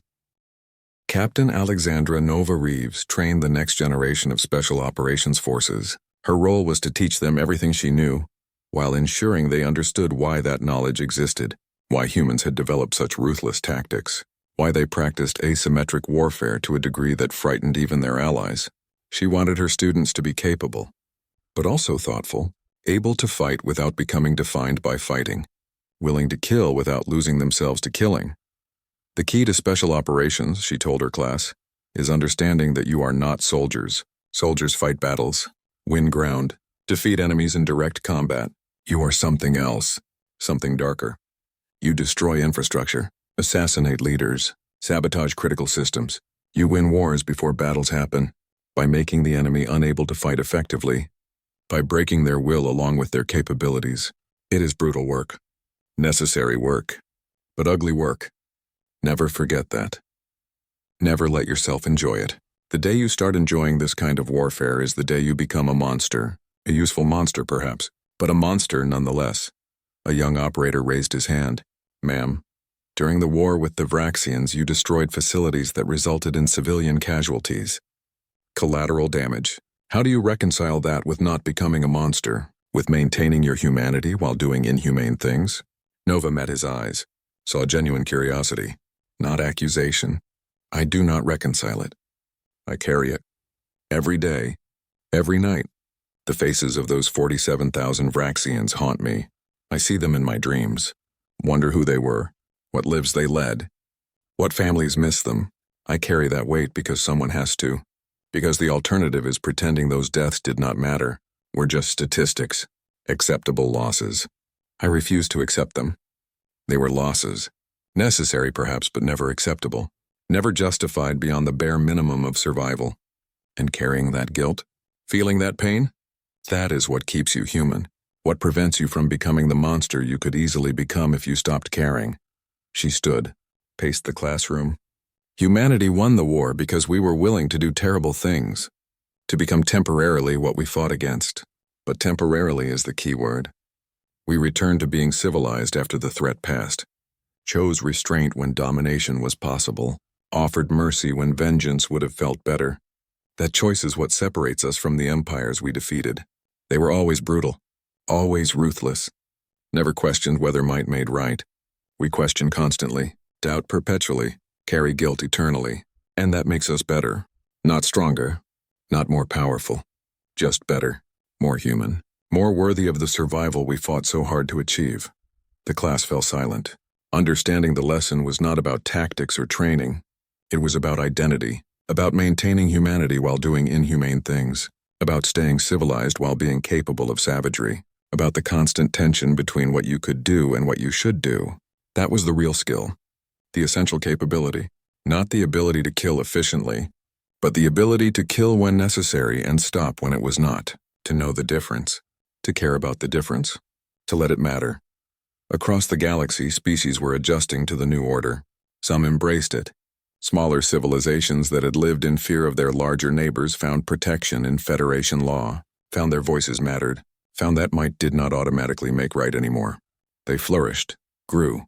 Captain Alexandra Nova Reeves trained the next generation of Special Operations Forces. Her role was to teach them everything she knew, while ensuring they understood why that knowledge existed, why humans had developed such ruthless tactics, why they practiced asymmetric warfare to a degree that frightened even their allies. She wanted her students to be capable, but also thoughtful, able to fight without becoming defined by fighting, willing to kill without losing themselves to killing. The key to special operations, she told her class, is understanding that you are not soldiers. Soldiers fight battles, win ground, defeat enemies in direct combat. You are something else, something darker. You destroy infrastructure, assassinate leaders, sabotage critical systems. You win wars before battles happen, by making the enemy unable to fight effectively, by breaking their will along with their capabilities. It is brutal work, necessary work, but ugly work. Never forget that. Never let yourself enjoy it. The day you start enjoying this kind of warfare is the day you become a monster. A useful monster, perhaps, but a monster nonetheless. A young operator raised his hand. Ma'am, during the war with the Vraxians, you destroyed facilities that resulted in civilian casualties. Collateral damage. How do you reconcile that with not becoming a monster, with maintaining your humanity while doing inhumane things? Nova met his eyes, saw genuine curiosity, not accusation. I do not reconcile it. I carry it. Every day, every night. The faces of those 47,000 Vraxians haunt me. I see them in my dreams. Wonder who they were, what lives they led, what families miss them. I carry that weight because someone has to. Because the alternative is pretending those deaths did not matter, were just statistics, acceptable losses. I refuse to accept them. They were losses, necessary perhaps but never acceptable, never justified beyond the bare minimum of survival. And carrying that guilt, feeling that pain, that is what keeps you human, what prevents you from becoming the monster you could easily become if you stopped caring. She stood, paced the classroom. Humanity won the war because we were willing to do terrible things, to become temporarily what we fought against. But temporarily is the key word. We returned to being civilized after the threat passed, chose restraint when domination was possible, offered mercy when vengeance would have felt better. That choice is what separates us from the empires we defeated. They were always brutal, always ruthless, never questioned whether might made right. We question constantly, doubt perpetually, carry guilt eternally, and that makes us better. Not stronger, not more powerful, just better, more human, more worthy of the survival we fought so hard to achieve. The class fell silent. Understanding the lesson was not about tactics or training. It was about identity, about maintaining humanity while doing inhumane things, about staying civilized while being capable of savagery, about the constant tension between what you could do and what you should do. That was the real skill. The essential capability, not the ability to kill efficiently, but the ability to kill when necessary and stop when it was not, to know the difference, to care about the difference, to let it matter. Across the galaxy, species were adjusting to the new order. Some embraced it. Smaller civilizations that had lived in fear of their larger neighbors found protection in Federation law, found their voices mattered, found that might did not automatically make right anymore. They flourished, grew,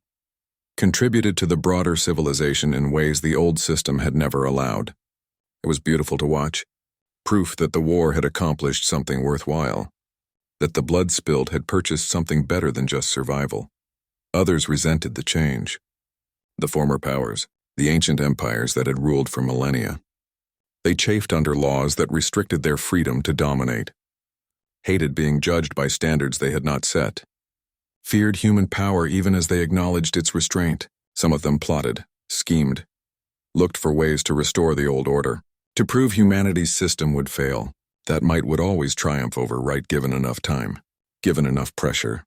contributed to the broader civilization in ways the old system had never allowed. It was beautiful to watch, proof that the war had accomplished something worthwhile, that the blood spilled had purchased something better than just survival. Others resented the change. The former powers, the ancient empires that had ruled for millennia. They chafed under laws that restricted their freedom to dominate, hated being judged by standards they had not set, feared human power even as they acknowledged its restraint. Some of them plotted, schemed, looked for ways to restore the old order, to prove humanity's system would fail. That might would always triumph over right given enough time, given enough pressure.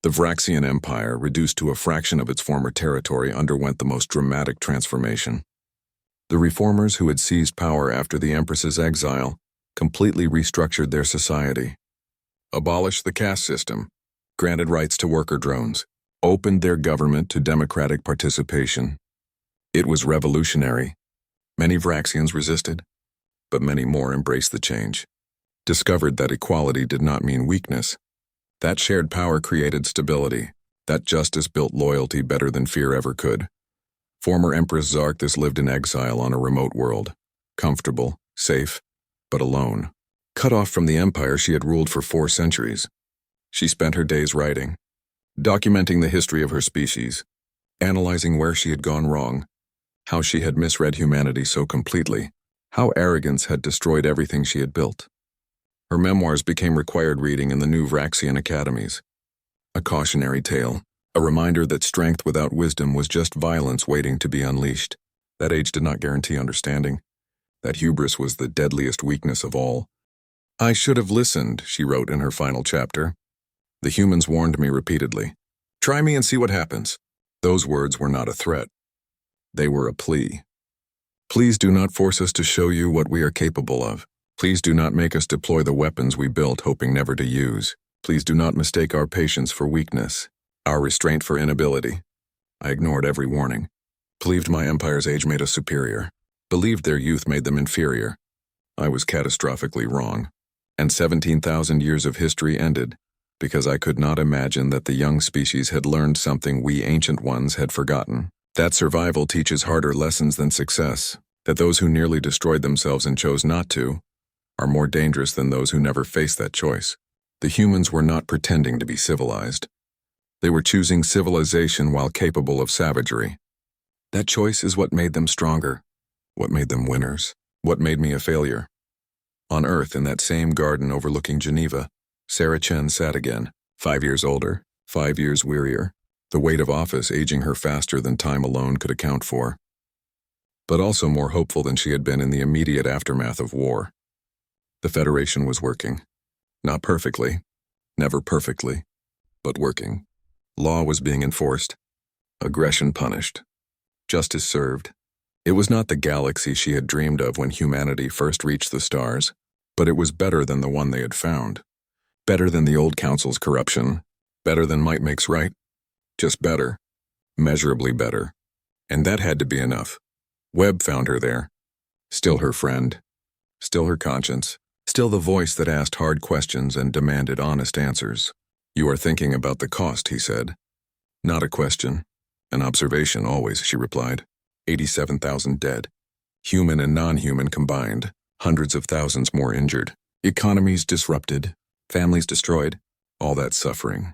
The Vraxian Empire, reduced to a fraction of its former territory, underwent the most dramatic transformation. The reformers who had seized power after the Empress's exile completely restructured their society, abolished the caste system, granted rights to worker drones, opened their government to democratic participation. It was revolutionary. Many Vraxians resisted, but many more embraced the change, discovered that equality did not mean weakness. That shared power created stability. That justice built loyalty better than fear ever could. Former Empress Zarkthus lived in exile on a remote world, comfortable, safe, but alone. Cut off from the empire she had ruled for 4 centuries. She spent her days writing, documenting the history of her species, analyzing where she had gone wrong, how she had misread humanity so completely, how arrogance had destroyed everything she had built. Her memoirs became required reading in the new Vraxian academies. A cautionary tale, a reminder that strength without wisdom was just violence waiting to be unleashed. That age did not guarantee understanding. That hubris was the deadliest weakness of all. I should have listened, she wrote in her final chapter. The humans warned me repeatedly. Try me and see what happens. Those words were not a threat. They were a plea. Please do not force us to show you what we are capable of. Please do not make us deploy the weapons we built hoping never to use. Please do not mistake our patience for weakness, our restraint for inability. I ignored every warning. Believed my empire's age made us superior. Believed their youth made them inferior. I was catastrophically wrong. And 17,000 years of history ended because I could not imagine that the young species had learned something we ancient ones had forgotten. That survival teaches harder lessons than success. That those who nearly destroyed themselves and chose not to are more dangerous than those who never faced that choice. The humans were not pretending to be civilized. They were choosing civilization while capable of savagery. That choice is what made them stronger, what made them winners, what made me a failure. On Earth, in that same garden overlooking Geneva, Sarah Chen sat again, 5 years older, 5 years wearier, the weight of office aging her faster than time alone could account for, but also more hopeful than she had been in the immediate aftermath of war. The Federation was working. Not perfectly, never perfectly, but working. Law was being enforced. Aggression punished. Justice served. It was not the galaxy she had dreamed of when humanity first reached the stars, but it was better than the one they had found. Better than the old council's corruption. Better than might makes right. Just better. Measurably better. And that had to be enough. Webb found her there. Still her friend. Still her conscience. Still the voice that asked hard questions and demanded honest answers. You are thinking about the cost, he said. Not a question. An observation always, she replied. 87,000 dead. Human and non-human combined. Hundreds of thousands more injured. Economies disrupted. Families destroyed. All that suffering.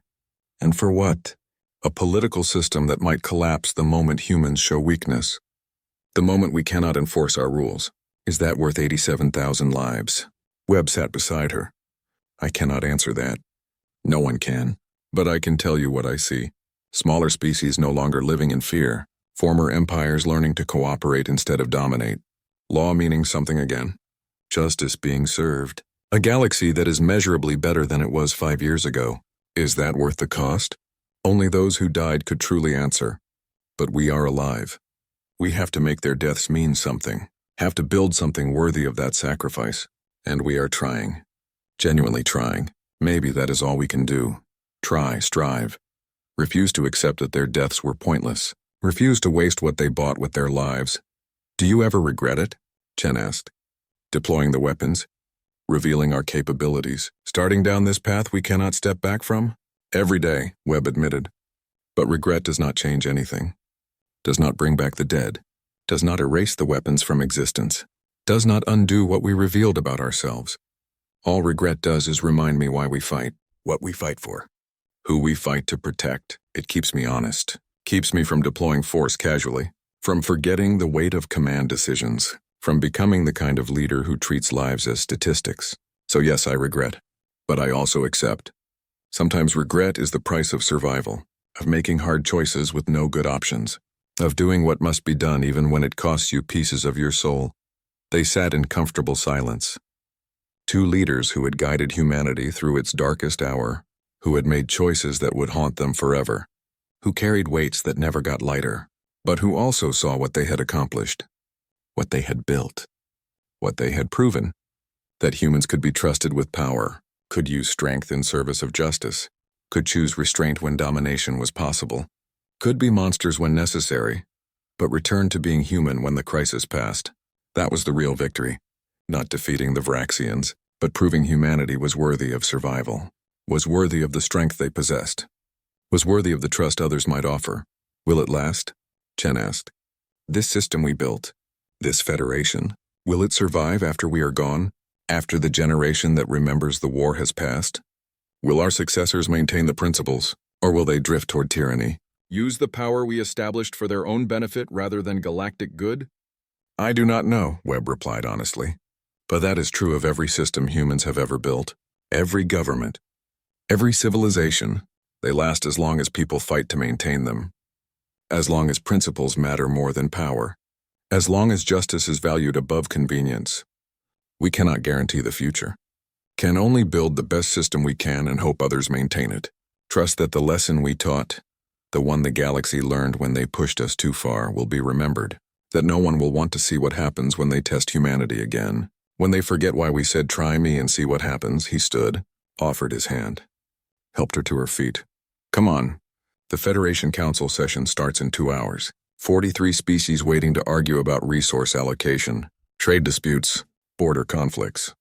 And for what? A political system that might collapse the moment humans show weakness. The moment we cannot enforce our rules. Is that worth 87,000 lives? Webb sat beside her. I cannot answer that. No one can. But I can tell you what I see. Smaller species no longer living in fear. Former empires learning to cooperate instead of dominate. Law meaning something again. Justice being served. A galaxy that is measurably better than it was 5 years ago. Is that worth the cost? Only those who died could truly answer. But we are alive. We have to make their deaths mean something. Have to build something worthy of that sacrifice. And we are trying. Genuinely trying. Maybe that is all we can do. Try, strive. Refuse to accept that their deaths were pointless. Refuse to waste what they bought with their lives. Do you ever regret it? Chen asked. Deploying the weapons? Revealing our capabilities? Starting down this path we cannot step back from? Every day, Webb admitted. But regret does not change anything. Does not bring back the dead. Does not erase the weapons from existence. Does not undo what we revealed about ourselves. All regret does is remind me why we fight, what we fight for, who we fight to protect. It keeps me honest, keeps me from deploying force casually, from forgetting the weight of command decisions, from becoming the kind of leader who treats lives as statistics. So yes, I regret, but I also accept. Sometimes regret is the price of survival, of making hard choices with no good options, of doing what must be done even when it costs you pieces of your soul. They sat in comfortable silence. Two leaders who had guided humanity through its darkest hour, who had made choices that would haunt them forever, who carried weights that never got lighter, but who also saw what they had accomplished, what they had built, what they had proven, that humans could be trusted with power, could use strength in service of justice, could choose restraint when domination was possible, could be monsters when necessary, but return to being human when the crisis passed. That was the real victory. Not defeating the Vraxians, but proving humanity was worthy of survival, was worthy of the strength they possessed, was worthy of the trust others might offer. Will it last? Chen asked. This system we built, this federation, will it survive after we are gone, after the generation that remembers the war has passed? Will our successors maintain the principles, or will they drift toward tyranny? Use the power we established for their own benefit rather than galactic good? I do not know, Webb replied honestly. But that is true of every system humans have ever built, every government, every civilization. They last as long as people fight to maintain them, as long as principles matter more than power, as long as justice is valued above convenience. We cannot guarantee the future, can only build the best system we can and hope others maintain it. Trust that the lesson we taught, the one the galaxy learned when they pushed us too far, will be remembered, that no one will want to see what happens when they test humanity again. When they forget why we said, "Try me and see what happens," he stood, offered his hand, helped her to her feet. Come on. The Federation Council session starts in 2 hours. 43 species waiting to argue about resource allocation, trade disputes, border conflicts.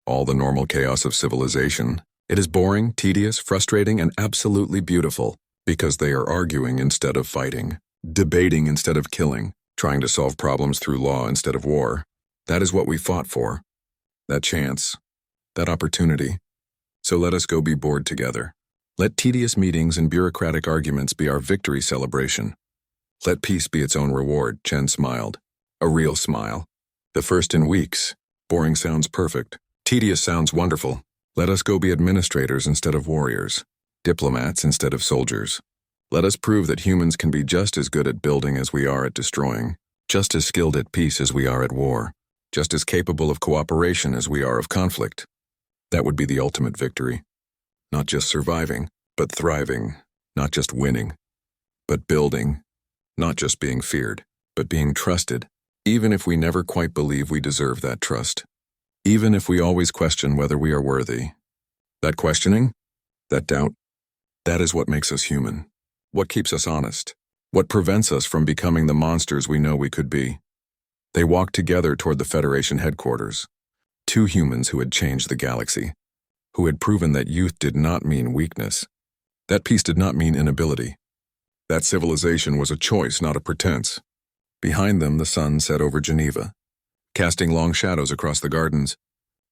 All the normal chaos of civilization. It is boring, tedious, frustrating, and absolutely beautiful, because they are arguing instead of fighting, debating instead of killing, trying to solve problems through law instead of war. That is what we fought for. That chance. That opportunity. So let us go be bored together. Let tedious meetings and bureaucratic arguments be our victory celebration. Let peace be its own reward, Chen smiled. A real smile. The first in weeks. Boring sounds perfect. Tedious sounds wonderful. Let us go be administrators instead of warriors. Diplomats instead of soldiers. Let us prove that humans can be just as good at building as we are at destroying. Just as skilled at peace as we are at war. Just as capable of cooperation as we are of conflict. That would be the ultimate victory. Not just surviving, but thriving. Not just winning, but building. Not just being feared, but being trusted, even if we never quite believe we deserve that trust. Even if we always question whether we are worthy. That questioning, that doubt, that is what makes us human. What keeps us honest. What prevents us from becoming the monsters we know we could be. They walked together toward the Federation headquarters. Two humans who had changed the galaxy. Who had proven that youth did not mean weakness. That peace did not mean inability. That civilization was a choice, not a pretense. Behind them, the sun set over Geneva, casting long shadows across the gardens.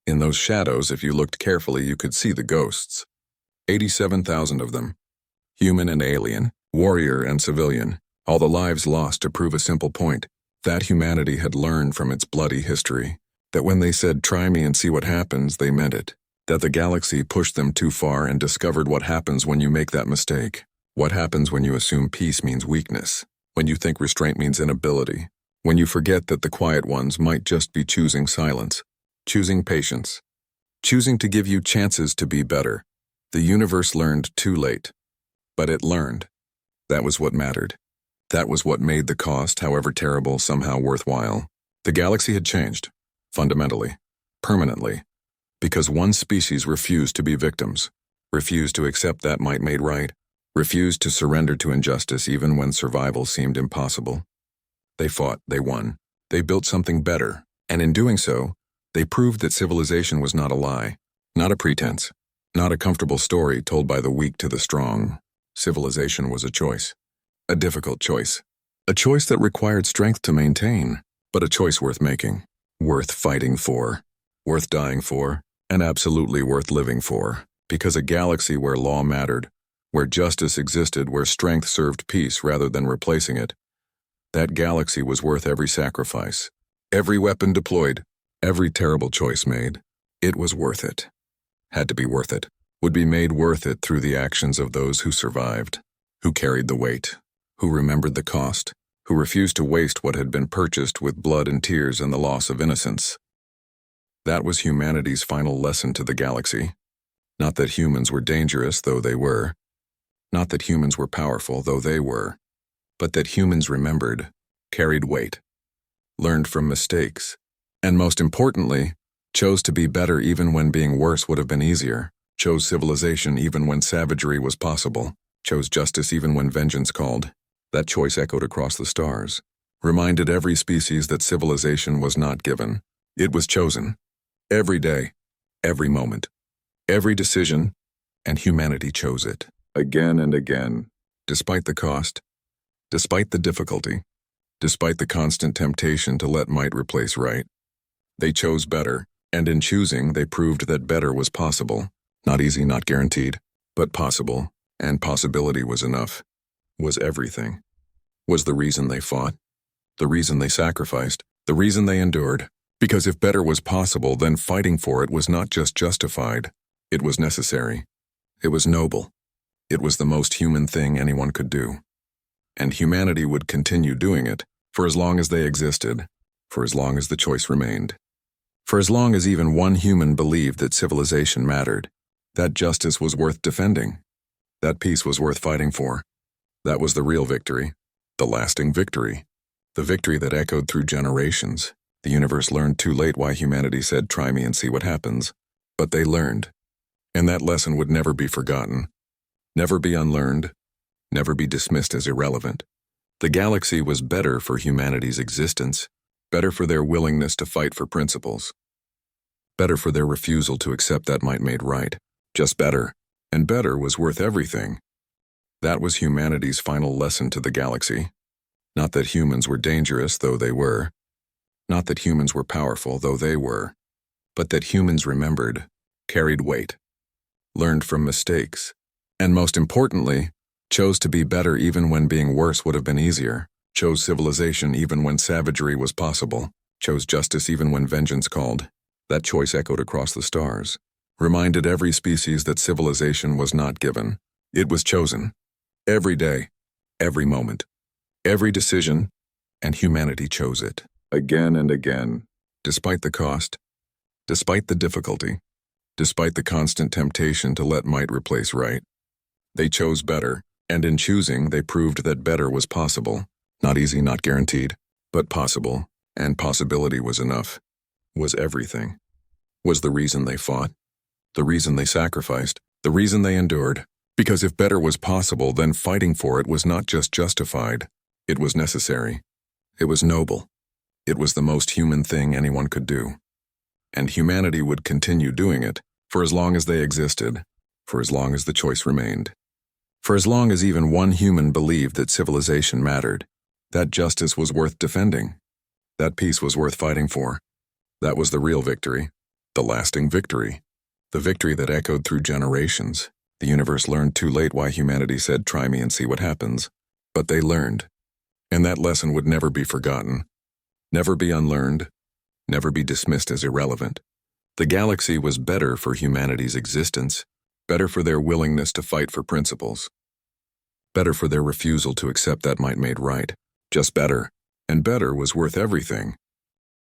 In those shadows, if you looked carefully, you could see the ghosts. 87,000 of them. Human and alien, warrior and civilian, all the lives lost to prove a simple point. That humanity had learned from its bloody history. That when they said, "Try me and see what happens," they meant it. That the galaxy pushed them too far and discovered what happens when you make that mistake. What happens when you assume peace means weakness. When you think restraint means inability. When you forget that the quiet ones might just be choosing silence. Choosing patience. Choosing to give you chances to be better. The universe learned too late. But it learned. That was what mattered. That was what made the cost, however terrible, somehow worthwhile. The galaxy had changed. Fundamentally. Permanently. Because one species refused to be victims. Refused to accept that might made right. Refused to surrender to injustice even when survival seemed impossible. They fought, they won. They built something better. And in doing so, they proved that civilization was not a lie. Not a pretense. Not a comfortable story told by the weak to the strong. Civilization was a choice. A difficult choice. A choice that required strength to maintain, but a choice worth making, worth fighting for, worth dying for, and absolutely worth living for, because a galaxy where law mattered, where justice existed, where strength served peace rather than replacing it, that galaxy was worth every sacrifice, every weapon deployed, every terrible choice made. It was worth it. Had to be worth it. Would be made worth it through the actions of those who survived, who carried the weight, who remembered the cost, who refused to waste what had been purchased with blood and tears and the loss of innocence. That was humanity's final lesson to the galaxy. Not that humans were dangerous, though they were. Not that humans were powerful, though they were. But that humans remembered, carried weight, learned from mistakes, and most importantly, chose to be better even when being worse would have been easier, chose civilization even when savagery was possible, chose justice even when vengeance called. That choice echoed across the stars, reminded every species that civilization was not given. It was chosen. Every day, every moment, every decision, and humanity chose it. Again and again, despite the cost, despite the difficulty, despite the constant temptation to let might replace right. They chose better, and in choosing they proved that better was possible. Not easy, not guaranteed, but possible, and possibility was enough, was everything. Was the reason they fought, the reason they sacrificed, the reason they endured. Because if better was possible, then fighting for it was not just justified, it was necessary. It was noble. It was the most human thing anyone could do. And humanity would continue doing it, for as long as they existed, for as long as the choice remained. For as long as even one human believed that civilization mattered, that justice was worth defending, that peace was worth fighting for. That was the real victory, the lasting victory, the victory that echoed through generations. The universe learned too late why humanity said, "Try me and see what happens." But they learned, and that lesson would never be forgotten, never be unlearned, never be dismissed as irrelevant. The galaxy was better for humanity's existence, better for their willingness to fight for principles, better for their refusal to accept that might made right, just better, and better was worth everything. That was humanity's final lesson to the galaxy. Not that humans were dangerous, though they were. Not that humans were powerful, though they were. But that humans remembered, carried weight, learned from mistakes, and most importantly, chose to be better even when being worse would have been easier, chose civilization even when savagery was possible, chose justice even when vengeance called. That choice echoed across the stars, reminded every species that civilization was not given. It was chosen. Every day, every moment, every decision, and humanity chose it. Again and again, despite the cost, despite the difficulty, despite the constant temptation to let might replace right. They chose better, and in choosing they proved that better was possible. Not easy, not guaranteed, but possible, and possibility was enough, was everything. Was the reason they fought, the reason they sacrificed, the reason they endured. Because if better was possible, then fighting for it was not just justified, it was necessary. It was noble. It was the most human thing anyone could do. And humanity would continue doing it, for as long as they existed, for as long as the choice remained. For as long as even one human believed that civilization mattered, that justice was worth defending, that peace was worth fighting for. That was the real victory, the lasting victory, the victory that echoed through generations. The universe learned too late why humanity said, "Try me and see what happens." But they learned, and that lesson would never be forgotten, never be unlearned, never be dismissed as irrelevant. The galaxy was better for humanity's existence, better for their willingness to fight for principles, better for their refusal to accept that might made right, just better, and better was worth everything.